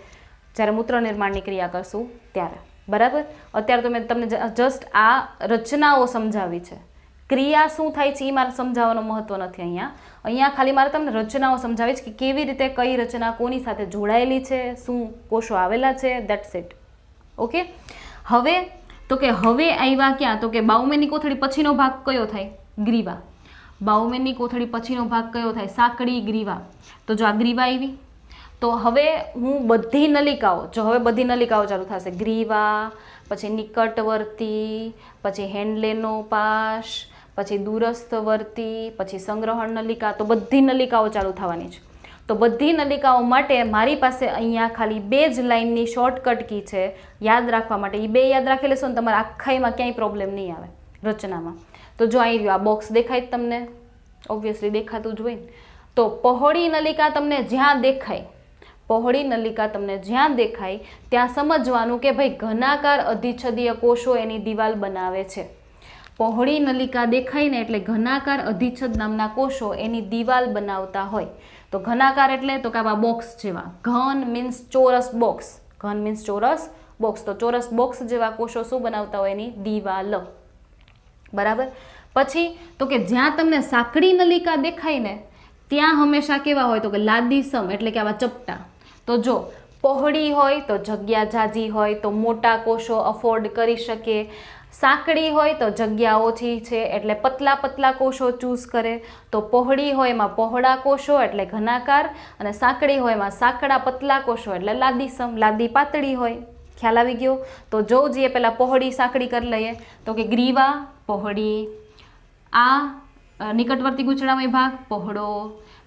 જ્યારે મૂત્ર નિર્માણની ક્રિયા કરશું ત્યારે. બરાબર. અત્યારે તો મેં તમને જસ્ટ આ રચનાઓ સમજાવી છે. ક્રિયા શું થાય છે એ મારે સમજાવવાનો મહત્વ નથી. અહીંયા ખાલી મારે તમને રચનાઓ સમજાવી છે કે કેવી રીતે કઈ રચના કોની સાથે જોડાયેલી છે, શું કોષો આવેલા છે, દેટ્સ ઇટ. ઓકે. હવે તો કે હવે આવ્યા ક્યાં? તો કે બાઉમેનની કોથળી પછીનો ભાગ કયો થાય? ગ્રીવા. બાઉમેનની કોથળી પછીનો ભાગ કયો થાય? સાંકડી ગ્રીવા. તો જો આ ગ્રીવા આવી, તો હવે હું બધી નલિકાઓ, જો હવે બધી નલિકાઓ ચાલુ થશે. ગ્રીવા, પછી નિકટવર્તી, પછી હેન્ડલેનો પાશ, પછી દૂરસ્થવર્તી, પછી સંગ્રહણ નલિકા. તો બધી નલિકાઓ ચાલુ થવાની છે. તો બધી નલિકાઓ માટે મારી પાસે અહીંયા ખાલી 2 જ લાઇનની શોર્ટકટ કી છે યાદ રાખવા માટે. એ 2 યાદ રાખી લેશો ને તમારે આખાઈમાં ક્યાંય પ્રોબ્લેમ નહીં આવે રચનામાં. તો જો અહીં રહ્યું આ બોક્સ દેખાય જ તમને, ઓબ્વિયસલી દેખાતું જ હોય ને. તો પહોળી નલિકા તમને જ્યાં દેખાય, પહોળી નલિકા તમને જ્યાં દેખાય ત્યાં સમજવાનું કે ભાઈ ઘનાકાર અધિચ્છદીય કોષો એની દિવાલ બનાવે છે. પહોળી નલિકા દેખાય ને એટલે ઘનાકાર અધિચ્છદ નામના કોષો એની દિવાલ બનાવતા હોય. તો ઘનાકાર એટલે તો કે આવા બોક્સ જેવા. ઘન મીન્સ ચોરસ બોક્સ. ઘન મીન્સ ચોરસ બોક્સ. તો ચોરસ બોક્સ જેવા કોષો શું બનાવતા હોય? એની દિવાલ. બરાબર. પછી તો કે જ્યાં તમને સાંકડી નલિકા દેખાય ને ત્યાં હંમેશા કેવા હોય? તો કે લાદીસમ એટલે કે આવા ચપટા. તો જો પહોળી હોય તો જગ્યા જાજી હોય તો મોટા કોષો અફોર્ડ કરી શકે. સાંકડી હોય તો જગ્યા ઓછી છે એટલે પતલા પતલા કોષો ચૂઝ કરે, તો પહોળી હોય એમાં પહોળા કોષો એટલે ઘનાકાર, અને સાંકડી હોય એમાં સાંકડા પતલા કોષો એટલે લાદીસમ, લાદી પાતળી હોય. ખ્યાલ આવી ગયો? તો જો જઈએ પહેલાં પહોળી સાંકડી કરી લઈએ. તો કે ગ્રીવા પહોળી, આ નિકટવર્તી ગૂંચળામય ભાગ પહોળો,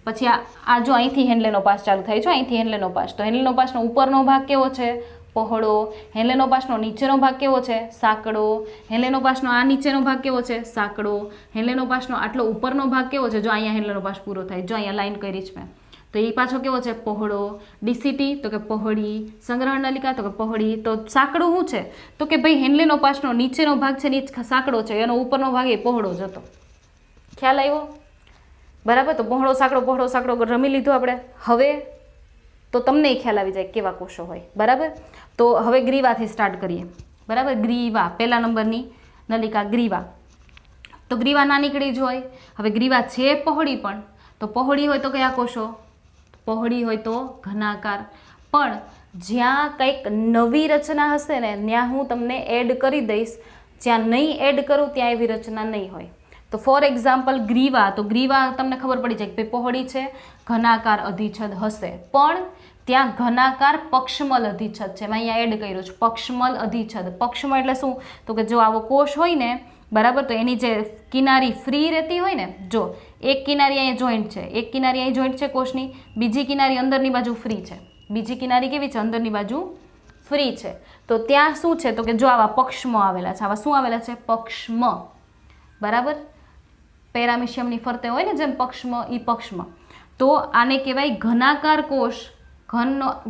પછી આ જો અહીંથી હેન્ડલેનો પાસ ચાલુ થાય છે, અહીંથી હેન્ડલેનો પાસ, તો હેન્ડલેનો પાસનો ઉપરનો ભાગ કેવો છે? પહોળો. હેન્ડલેનો પાસનો નીચેનો ભાગ કેવો છે? સાંકડો. હેન્ડલેનો પાસનો આ નીચેનો ભાગ કેવો છે? સાંકડો. હેન્ડલેનો પાસનો આટલો ઉપરનો ભાગ કેવો છે? જો અહીંયા હેન્ડલેનો પાસ પૂરો થાય, જો અહીંયા લાઈન કરી છે મેં, તો એ પાછો કેવો છે? પહોળો. ડીસીટી તો કે પહોળી. સંગ્રહણ નલિકા તો કે પહોળી. તો સાંકડો શું છે? તો કે ભાઈ હેન્ડલેનો પાસનો નીચેનો ભાગ છે ને સાંકડો છે, એનો ઉપરનો ભાગ એ પહોળો જ હતો. ખ્યાલ આવ્યો? બરાબર. તો પહોળો સાંકડો રમી લીધું આપણે. હવે તો તમને ખ્યાલ આવી જાય કેવા કોષો હોય. બરાબર. તો હવે ગ્રીવાથી સ્ટાર્ટ કરીએ. બરાબર. ગ્રીવા પહેલા નંબરની નલિકા ગ્રીવા. તો ગ્રીવા નાની કડી જ હોય. હવે ગ્રીવા છે પહોળી, પણ તો પહોળી હોય તો કયા કોષો? પહોળી હોય તો ઘનાકાર. પણ જ્યાં કંઈક નવી રચના હશે ને ત્યાં હું તમને એડ કરી દઈશ, જ્યાં નહીં એડ કરું ત્યાં એવી રચના નહીં હોય. તો ફોર એક્ઝામ્પલ ગ્રીવા, તો ગ્રીવા તમને ખબર પડી જાય કે ભાઈ પહોળી છે, ઘનાકાર અધિચ્છદ હશે, પણ ત્યાં ઘનાકાર પક્ષમલ અધિચ્છદ છે. મેં અહીંયા એડ કર્યું છે પક્ષમલ અધિચ્છદ. પક્ષમલ એટલે શું? તો કે જો આવો કોષ હોય ને, બરાબર, તો એની જે કિનારી ફ્રી રહેતી હોય ને, જો એક કિનારી અહીંયા જોઈન્ટ છે, એક કિનારી અહીં જોઈન્ટ છે કોષની, બીજી કિનારી અંદરની બાજુ ફ્રી છે, બીજી કિનારી કેવી છે? અંદરની બાજુ ફ્રી છે. તો ત્યાં શું છે? તો કે જો આવા પક્ષમ આવેલા છે. આવા શું આવેલા છે? પક્ષમ. બરાબર. પેરામિશિયમની ફરતે હોય ને જેમ પક્ષમ, ઈ પક્ષમ. તો આને કહેવાય ઘનાકાર કોષ.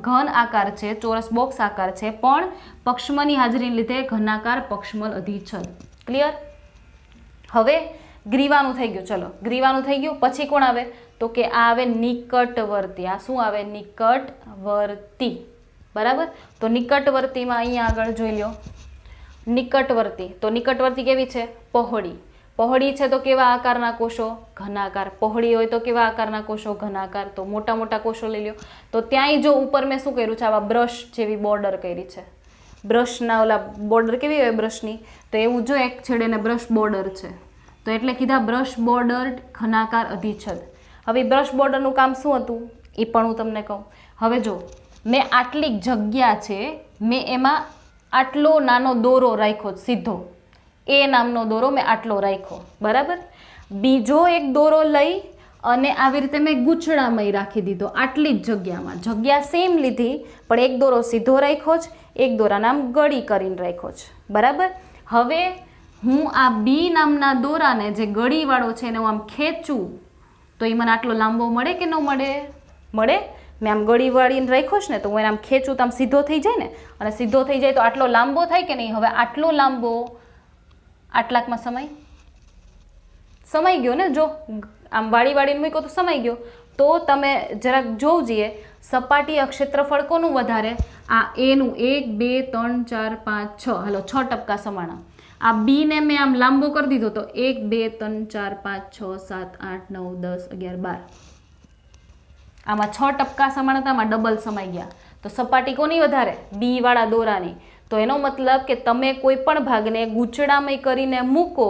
ઘન આકાર છે, ચોરસ બોક્સ આકાર છે, પણ પક્ષમની હાજરીને લીધે ઘનાકાર પક્ષમલ અધિચ્છદ. ક્લિયર? હવે ગ્રીવાનું થઈ ગયું. ચલો ગ્રીવાનું થઈ ગયું. પછી કોણ આવે? તો કે આ આવે નિકટવર્તી. આ શું આવે? નિકટવર્તી. બરાબર. તો નિકટવર્તીમાં અહીંયા આગળ જોઈ લો નિકટવર્તી. તો નિકટવર્તી કેવી છે? પહોળી. પહોળી છે તો કેવા આકારના કોષો? ઘનાકાર. પહોળી હોય તો કેવા આકારના કોષો? ઘનાકાર. તો મોટા મોટા કોષો લઈ લો. તો ત્યાંય જો ઉપર મેં શું કર્યું છે? આવા બ્રશ જેવી બોર્ડર કરી છે. બ્રશના ઓલા બોર્ડર કેવી હોય બ્રશની? તો એવું જો એક છેડે ને બ્રશ બોર્ડર છે, તો એટલે કીધા બ્રશ બોર્ડર ઘનાકાર અધિચ્છદ. હવે બ્રશ બોર્ડરનું કામ શું હતું એ પણ હું તમને કહું. હવે જો મેં આટલી જગ્યા છે, મેં એમાં આટલો નાનો દોરો રાખ્યો સીધો, એ નામનો દોરો મેં આટલો રાખ્યો. બરાબર. બીજો એક દોરો લઈ અને આવી રીતે મેં ગૂંચળામય રાખી દીધો આટલી જ જગ્યામાં. જગ્યા સેમ લીધી, પણ એક દોરો સીધો રાખ્યો જ, એક દોરાનું નામ ગળી કરીને રાખ્યો છે. બરાબર. હવે હું આ બી નામના દોરાને જે ગળીવાળો છે એને હું આમ ખેંચું તો એ મને આટલો લાંબો મળે કે ન મળે? મળે. મેં આમ ગળી વાળીને રાખ્યો છે ને, તો હું એને આમ ખેંચું તો આમ સીધો થઈ જાય ને, અને સીધો થઈ જાય તો આટલો લાંબો થાય કે નહીં? હવે આટલો લાંબો આટલાકમાં સમાઈ ગયો ને. જો આમ વાળીને મૂક્યો તો સમાઈ ગયો. તો તમે જરાક જોવું જોઈએ સપાટીય ક્ષેત્રફળ કોનું વધારે? આ એનું 1 2 3 4 5 6, હાલો 6 ટપકા સમાણા. આ બીને મેં આમ લાંબો કરી દીધો તો 1 2 3 4 5 6 7 8 9 10 11 12. આમાં 6 ટપકા સમાણા હતા, આમાં ડબલ સમાઈ ગયા. તો સપાટી કોની વધારે? બી વાળા દોરાની. તો એનો મતલબ કે તમે કોઈ પણ ભાગને ગૂંચળામય કરીને મૂકો,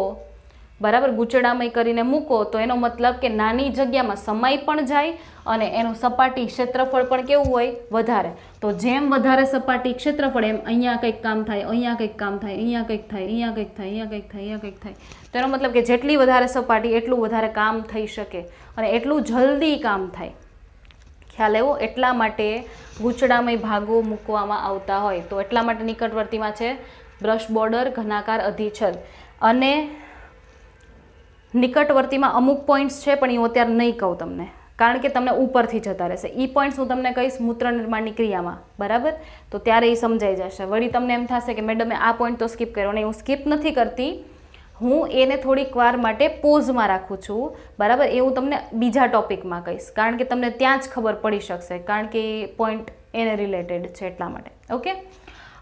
બરાબર, ગૂંચળામય કરીને મૂકો તો એનો મતલબ કે નાની જગ્યામાં સમાઈ પણ જાય અને એનું સપાટી ક્ષેત્રફળ પણ કેવું હોય? વધારે. તો જેમ વધારે સપાટી ક્ષેત્રફળ એમ અહીંયા કંઈક કામ થાય, અહીંયા કંઈક કામ થાય, અહીંયા કંઈક થાય, અહીંયા કંઈક થાય, અહીંયા કંઈક થાય, અહીંયા કંઈક થાય. તો એનો મતલબ કે જેટલી વધારે સપાટી એટલું વધારે કામ થઈ શકે અને એટલું જલ્દી કામ થાય. ખ્યાલ આવ્યો? એટલા માટે ગૂંચળામય ભાગો મૂકવામાં આવતા હોય. તો એટલા માટે નિકટવર્તીમાં છે બ્રશ બોર્ડર ઘનાકાર અધિચ્છદ. અને નિકટવર્તીમાં અમુક પોઈન્ટ્સ છે પણ હું અત્યારે નહીં કહું તમને, કારણ કે તમને ઉપરથી જતા રહેશે. એ પોઈન્ટ્સ હું તમને કહીશ મૂત્ર નિર્માણની ક્રિયામાં. બરાબર. તો ત્યારે એ સમજાઈ જશે. વળી તમને એમ થશે કે મેડમે આ પોઈન્ટ તો સ્કીપ કર્યો. નહીં, હું સ્કીપ નથી કરતી, હું એને થોડીક વાર માટે પોઝમાં રાખું છું. બરાબર. એ હું તમને બીજા ટોપિકમાં કહીશ, કારણ કે તમને ત્યાં જ ખબર પડી શકશે, કારણ કે એ પોઈન્ટ એને રિલેટેડ છે એટલા માટે.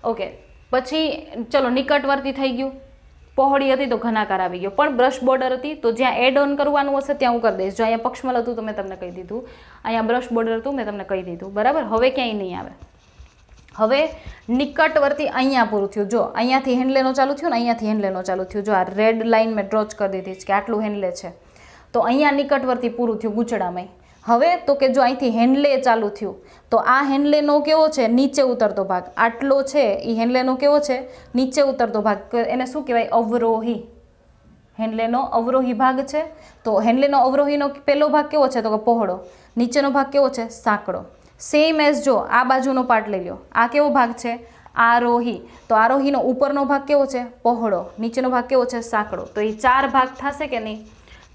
ઓકે. પછી ચલો નિકટવર્તી થઈ ગયું. પહોળી હતી તો ઘનાકાર આવી ગયો, પણ બ્રશ બોર્ડર હતી તો જ્યાં એડ ઓન કરવાનું હશે ત્યાં હું કરી દઈશ. જો અહીંયા પક્ષમલ હતું તો મેં તમને કહી દીધું, અહીંયા બ્રશ બોર્ડર હતું મેં તમને કહી દીધું. બરાબર. હવે ક્યાંય નહીં આવે. હવે નિકટવર્તી અહીંયા પૂરું થયું, જો અહીંયાથી હેન્ડલેનો ચાલુ થયું ને અહીંયાથી હેન્ડલેનો ચાલુ થયું, જો આ રેડ લાઇન મેં ડ્રો જ કરી દીધી છે કે આટલું હેન્ડલે છે, તો અહીંયા નિકટવર્તી પૂરું થયું ગૂંચળામાં. હવે તો કે જો અહીંથી હેન્ડલે ચાલુ થયું તો આ હેન્ડલેનો કેવો છે, નીચે ઉતરતો ભાગ, આટલો છે એ હેન્ડલેનો કેવો છે, નીચે ઉતરતો ભાગ, એને શું કહેવાય, અવરોહી. હેન્ડલેનો અવરોહી ભાગ છે. તો હેન્ડલેનો અવરોહીનો પહેલો ભાગ કેવો છે, તો કે પહોળો, નીચેનો ભાગ કેવો છે, સાંકડો. સેમ એઝ જો આ બાજુનો પાર્ટ લઈ લો, આ કેવો ભાગ છે, આરોહી, તો આરોહીનો ઉપરનો ભાગ કેવો છે, પહોળો, નીચેનો ભાગ કેવો છે, સાંકડો. તો એ 4 ભાગ થશે કે નહીં.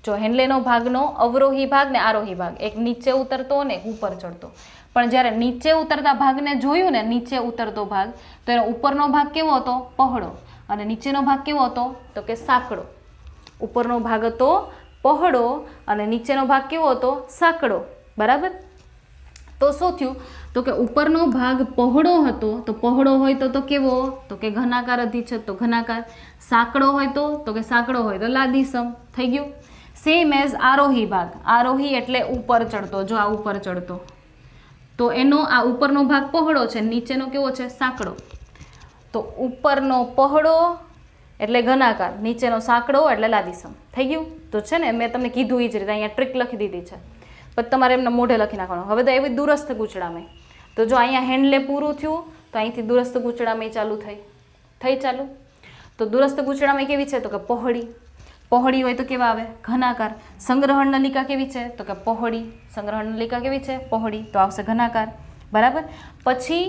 જો હેન્ડલેનો ભાગનો અવરોહી ભાગ ને આરોહી ભાગ, એક નીચે ઉતરતો ને એક ઉપર ચડતો. પણ જ્યારે નીચે ઉતરતા ભાગને જોયું ને, નીચે ઉતરતો ભાગ, તો એનો ઉપરનો ભાગ કેવો હતો, પહોળો, અને નીચેનો ભાગ કેવો હતો, તો કે સાંકડો. ઉપરનો ભાગ હતો પહોળો અને નીચેનો ભાગ કેવો હતો, સાંકડો. બરાબર. તો શું થયું, તો કે ઉપરનો ભાગ પહોળો હતો, તો પહોળો હોય તો કેવો, તો કે ઘનાકાર અધિચ્છદ, તો ઘનાકાર. સાંકડો હોય તો કે સાંકડો હોય તો લાદીસમ. થઈ ગયું. સેમ એઝ આરોહી ભાગ, આરોહી એટલે ઉપર ચડતો, જો આ ઉપર ચડતો, તો એનો આ ઉપરનો ભાગ પહોળો છે, નીચેનો કેવો છે, સાંકડો. તો ઉપરનો પહોળો એટલે ઘનાકાર, નીચેનો સાંકડો એટલે લાદીસમ. થઈ ગયું. તો છે ને મેં તમને કીધું એ જ રીતે અહીંયા ટ્રીક લખી દીધી છે, પછી તમારે એમને મોઢે લખી નાખવાનું. હવે તો એવી દૂરસ્થ ગૂંચળામય, તો જો અહીંયા હેન્ડલે પૂરું થયું તો અહીંથી દૂરસ્થ ગૂંચળામય ચાલુ થઈ ચાલુ. તો દૂરસ્થ ગૂંચળામય કેવી છે, તો કે પહોળી. પહોળી હોય તો કેવા આવે, ઘનાકાર. સંગ્રહણ નલિકા કેવી છે, તો કે પહોળી. સંગ્રહણ નલિકા કેવી છે, પહોળી, તો આવશે ઘનાકાર. બરાબર. પછી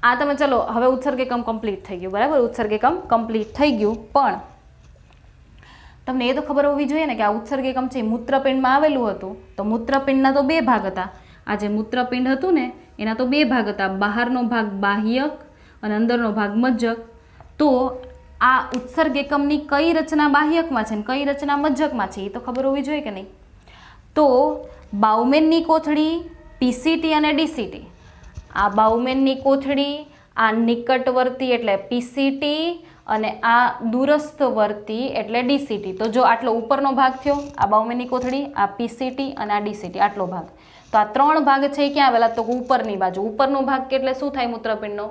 આ તમે ચલો હવે ઉત્સર્ગ એકમ કમ્પ્લીટ થઈ ગયું. બરાબર. ઉત્સર્ગ એકમ કમ્પ્લીટ થઈ ગયું, પણ તમને એ તો ખબર હોવી જોઈએ ને કે આ ઉત્સર્ગ એકમ છે એ મૂત્રપિંડમાં આવેલું હતું. તો મૂત્રપિંડના તો 2 ભાગ હતા. આ જે મૂત્રપિંડ હતું ને એના તો 2 ભાગ હતા, બહારનો ભાગ બાહ્યક અને અંદરનો ભાગ મજ્જક. તો આ ઉત્સર્ગ એકમની કઈ રચના બાહ્યકમાં છે ને કઈ રચના મજ્જકમાં છે એ તો ખબર હોવી જોઈએ કે નહીં. તો બાઉમેનની કોથળી, પીસીટી અને ડીસીટી. આ બાઉમેનની કોથળી, આ નિકટવર્તી એટલે પીસીટી અને આ દૂરસ્થવર્તી એટલે ડીસીટી. તો જો આટલો ઉપરનો ભાગ થયો, આ બાઉમેનની કોથળી, આ પીસીટી અને આ ડીસીટી, આટલો ભાગ. તો આ 3 ભાગ છે એ ક્યાં આવેલા, તો ઉપરની બાજુ. ઉપરનો ભાગ એટલે શું થાય, મૂત્રપિંડનો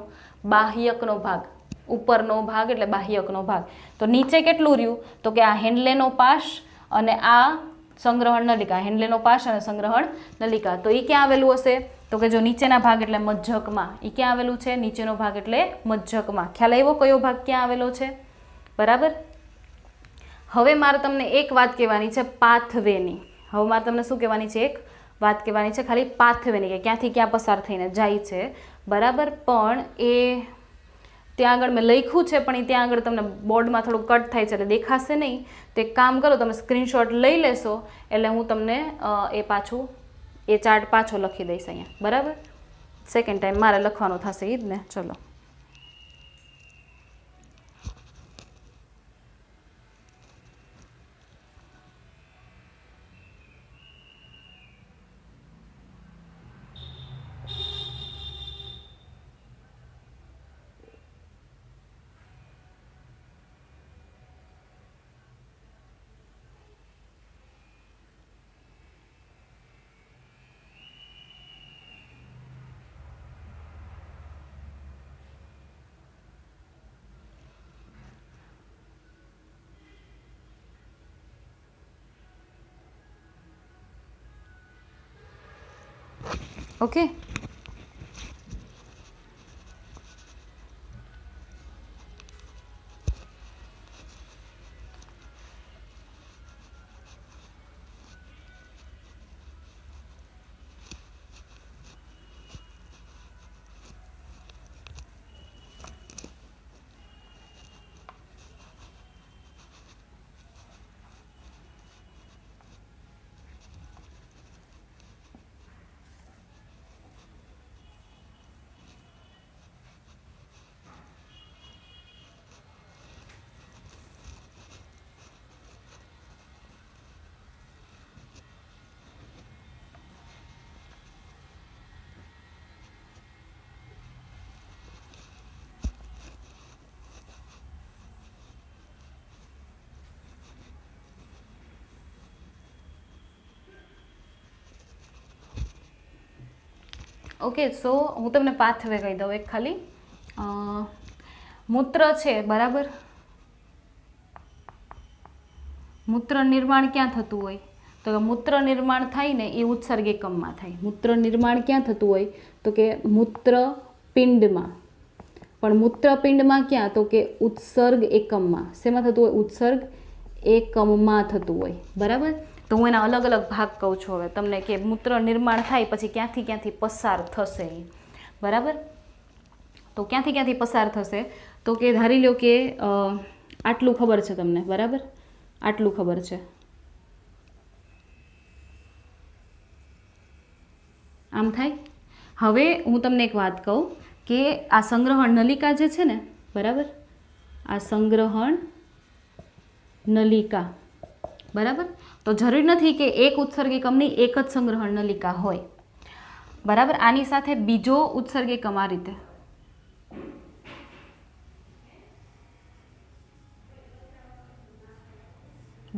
બાહ્યકનો ભાગ. ઉપરનો ભાગ એટલે બાહ્યકનો ભાગ. તો નીચે કેટલું રહ્યું, તો કે આ હેન્ડલેનો પાશ અને આ સંગ્રહણ નલિકા. હેન્ડલેનો પાશ અને સંગ્રહણ નલિકા. તો એ ક્યાં આવેલું હશે, તો કે જો નીચેના ભાગ એટલે મજ્જકમાં. એ ક્યાં આવેલું છે, નીચેનો ભાગ એટલે મજ્જકમાં. ખ્યાલ આવ્યો કયો ભાગ ક્યાં આવેલો છે. બરાબર. હવે મારે તમને એક વાત કહેવાની છે પાથવેની. હવે મારે તમને શું કહેવાની છે, એક વાત કહેવાની છે ખાલી પાથવેની, કે ક્યાંથી ક્યાં પસાર થઈને જાય છે. બરાબર. પણ એ ત્યાં આગળ મેં લખ્યું છે, પણ એ ત્યાં આગળ તમને બોર્ડમાં થોડું કટ થાય છે એટલે દેખાશે નહીં. તો એક કામ કરો, તમે સ્ક્રીનશોટ લઈ લેશો એટલે હું તમને એ ચાર્ટ પાછો લખી દઈશ અહીંયા. બરાબર. સેકન્ડ ટાઈમ મારે લખવાનું થશે એ જ ને. ચલો. ઓકે. ઓકે. સો હું તમને પાથવે કહી દઉં એક ખાલી. મૂત્ર છે બરાબર, મૂત્ર નિર્માણ ક્યાં થતું હોય તો કે મૂત્ર નિર્માણ થાય ને એ ઉત્સર્ગ એકમમાં થાય. મૂત્ર નિર્માણ ક્યાં થતું હોય તો કે મૂત્રપિંડમાં. પણ મૂત્રપિંડમાં ક્યાં તો કે ઉત્સર્ગ એકમમાં. શેમાં થતું હોય? ઉત્સર્ગ એકમમાં થતું હોય બરાબર. તો હું એના અલગ અલગ ભાગ કહું છું હવે તમને કે મૂત્ર નિર્માણ થાય પછી ક્યાંથી ક્યાંથી પસાર થશે બરાબર. તો ક્યાંથી પસાર થશે તો કે ધારી લો કે આટલું ખબર છે તમને બરાબર, આટલું ખબર છે. આમ થાય. હવે હું તમને એક વાત કહું કે આ સંગ્રહણ નલિકા જે છે ને બરાબર, આ સંગ્રહણ નલિકા બરાબર. તો જરૂરી નથી કે એક ઉત્સર્ગ એકમની એક જ સંગ્રહણ નલિકા હોય બરાબર. આની સાથે બીજો ઉત્સર્ગ એકમ આ રીતે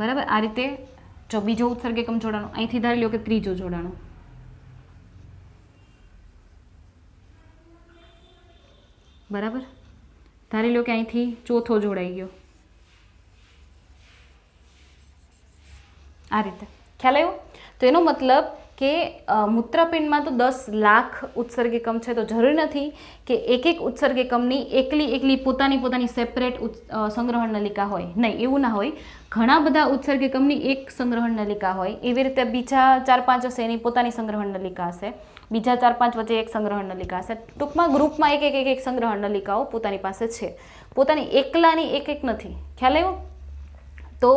બરાબર, આ રીતે જો બીજો ઉત્સર્ગ એકમ જોડાણો, અહીંથી ધારી લો કે ત્રીજો જોડાણો બરાબર. ધારી લો કે અહીંથી ચોથો જોડાઈ ગયો આ રીતે. ખ્યાલ આવ્યો? તો એનો મતલબ કે મૂત્રપિંડમાં તો 10 લાખ ઉત્સર્ગ એકમ છે. તો જરૂરી નથી કે એક એક ઉત્સર્ગ એકમની એકલી પોતાની સેપરેટ સંગ્રહણ નલિકા હોય. નહીં, એવું ના હોય. ઘણા બધા ઉત્સર્ગ એકમની એક સંગ્રહણ નલિકા હોય. એવી રીતે બીજા 4-5 હશે એની પોતાની સંગ્રહણ નલિકા હશે, બીજા 4-5 વચ્ચે એક સંગ્રહણ નલિકા હશે. ટૂંકમાં ગ્રુપમાં એક સંગ્રહણ નલિકાઓ પોતાની પાસે છે. પોતાની એકલાની એક નથી. ખ્યાલ આવ્યો? તો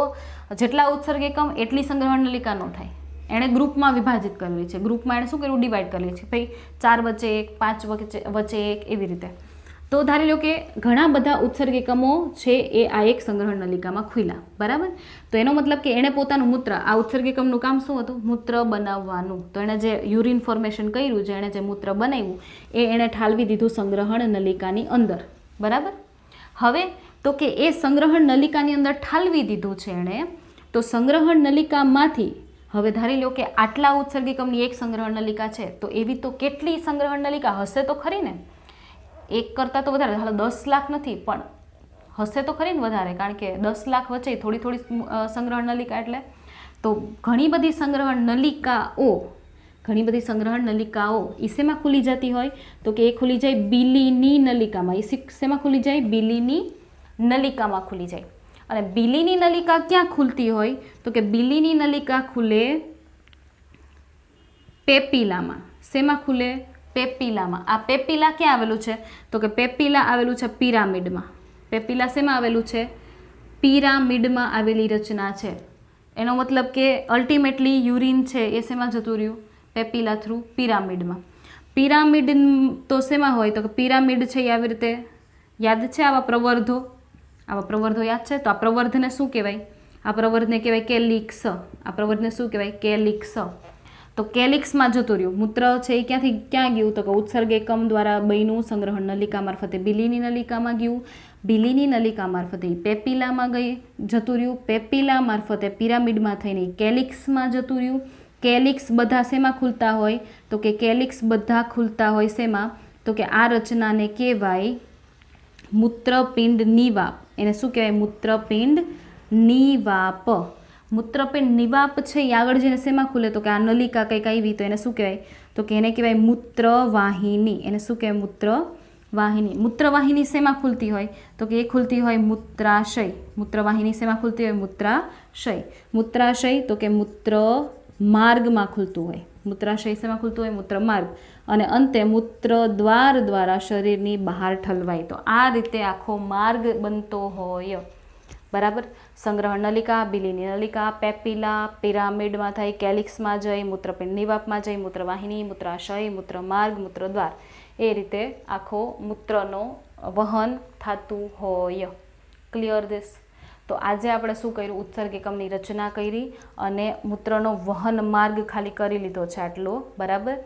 જેટલા ઉત્સર્ગ એકમ એટલી સંગ્રહણ નલિકા ન થાય. એણે ગ્રુપમાં વિભાજિત કરેલી છે. ગ્રુપમાં એણે શું કર્યું? ડિવાઈડ કરેલી છે. ભાઈ 4 વચ્ચે 1, 5 વચ્ચે 1 એવી રીતે. તો ધારી લો કે ઘણા બધા ઉત્સર્ગ એકમો છે એ આ એક સંગ્રહણ નલિકામાં ખુલ્યા બરાબર. તો એનો મતલબ કે એણે પોતાનું મૂત્ર, આ ઉત્સર્ગ એકમનું કામ શું હતું? મૂત્ર બનાવવાનું. તો એણે જે યુરિન ફોર્મેશન કર્યું, જે એણે જે મૂત્ર બનાવ્યું એ એણે ઠાલવી દીધું સંગ્રહણ નલિકાની અંદર બરાબર. હવે તો કે એ સંગ્રહણ નલિકાની અંદર ઠાલવી દીધું છે એણે. તો સંગ્રહણ નલિકામાંથી હવે ધારી લો કે આટલા ઉત્સર્ગ એકમની એક સંગ્રહણ નલિકા છે. તો એવી તો કેટલી સંગ્રહણ નલિકા હશે તો ખરી ને? એક કરતાં તો વધારે, હાલો 10 લાખ નથી પણ હશે તો ખરી ને વધારે, કારણ કે 10 લાખ વચ્ચે થોડી સંગ્રહણ નલિકા એટલે. તો ઘણી બધી સંગ્રહણ નલિકાઓ એ શેમાં ખુલી જતી હોય તો કે એ ખુલી જાય બીલીની નલિકામાં. એ શેમાં ખુલી જાય? બીલીની નલિકામાં ખુલી જાય. અને બીલીની નલિકા ક્યાં ખુલતી હોય તો કે બીલીની નલિકા ખુલે પેપીલામાં. શેમાં ખુલે? પેપીલામાં. આ પેપીલા ક્યાં આવેલું છે તો કે પેપીલા આવેલું છે પિરામિડમાં. પેપીલા શેમાં આવેલું છે? પિરામિડમાં આવેલી રચના છે. એનો મતલબ કે અલ્ટિમેટલી યુરિન છે એ શેમાં જતું રહ્યું? પેપીલા થ્રુ પિરામિડમાં. પિરામિડ તો શેમાં હોય તો કે પિરામિડ છે એ આવી રીતે યાદ છે આવા પ્રવર્ધો યાદ છે. તો આ પ્રવર્ધને શું કહેવાય? આ પ્રવર્ધને કહેવાય કેલિક્સ. આ પ્રવર્ધને શું કહેવાય? કેલિક્સ. તો કેલિક્સમાં જતું રહ્યું. મૂત્ર છે એ ક્યાં ગયું તો કે ઉત્સર્ગ એકમ દ્વારા બન્યું સંગ્રહણ નલિકા મારફતે બીલીની નલિકામાં ગયું. બીલીની નલિકા મારફતે પેપીલામાં જતું રહ્યું. પેપીલા મારફતે પિરામિડમાં થઈને કેલિક્સમાં જતું રહ્યું. કેલિક્સ બધા શેમાં ખુલતા હોય તો કે કેલિક્સ બધા ખુલતા હોય શેમાં તો કે આ રચનાને કહેવાય મૂત્રપિંડ નિવાપ. એને શું કહેવાય? મૂત્રપિંડ નિવાપ. મૂત્રપિંડ નિવાપ છે એ આગળ જઈને શેમાં ખુલે તો કે આ નલિકા કંઈક આવી તો એને શું કહેવાય તો કે એને કહેવાય મૂત્રવાહિની. એને શું કહેવાય? મૂત્રવાહિની. મૂત્રવાહિની શેમાં ખુલતી હોય તો કે એ ખુલતી હોય મૂત્રાશય. મૂત્રવાહિની શેમાં ખુલતી હોય? મૂત્રાશય. મૂત્રાશય તો કે મૂત્ર માર્ગમાં ખુલતું હોય. મૂત્રાશય શેમાં ખુલતું હોય? મૂત્ર માર્ગ. અને અંતે મૂત્ર દ્વાર દ્વારા શરીરની બહાર ઠલવાય. તો આ રીતે આખો માર્ગ બનતો હોય બરાબર. સંગ્રહણ નલિકા, બીલીની નલિકા, પેપીલા, પિરામિડમાં થઈ કેલિક્સમાં જઈ, મૂત્રપિંડ નિવાપમાં જઈ, મૂત્રવાહિની, મૂત્રાશય, મૂત્રમાર્ગ, મૂત્રદ્વાર. એ રીતે આખો મૂત્રનો વહન થતું હોય. Clear this? તો આજે આપણે શું કર્યું? ઉત્સર્ગ એકમની રચના કરી અને મૂત્રનો વહન માર્ગ ખાલી કરી લીધો છે આટલો બરાબર.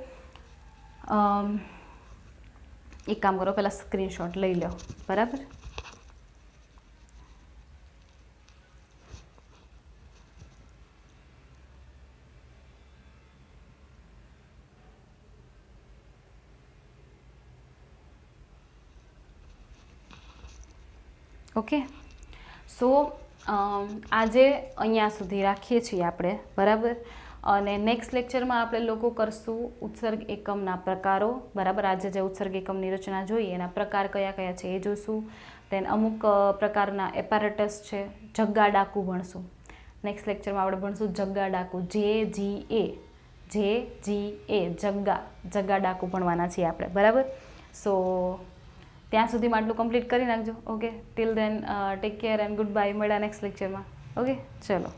એક કામ કરો, પહેલાં સ્ક્રીનશોટ લઈ લો બરાબર. ઓકે. સો આજે અહીંયા સુધી રાખીએ છીએ આપણે, બરાબર. અને નેક્સ્ટ લેક્ચરમાં આપણે લોકો કરશું ઉત્સર્ગ એકમના પ્રકારો, બરાબર. આજે જે ઉત્સર્ગ એકમની રચના જોઈ એના પ્રકાર કયા કયા છે એ જોઈશું. દેન અમુક પ્રકારના એપારેટસ છે, જગ્ગા ડાકુ ભણશું. નેક્સ્ટ લેક્ચરમાં આપણે ભણશું જગ્ગા ડાકુ, JGA, જગ્ગા ડાકુ ભણવાના છીએ આપણે, બરાબર. સો ત્યાં સુધીમાં આટલું કમ્પ્લીટ કરી નાખજો. Okay, till then take care and goodbye. મળ્યા નેક્સ્ટ લેક્ચરમાં. ઓકે, ચલો.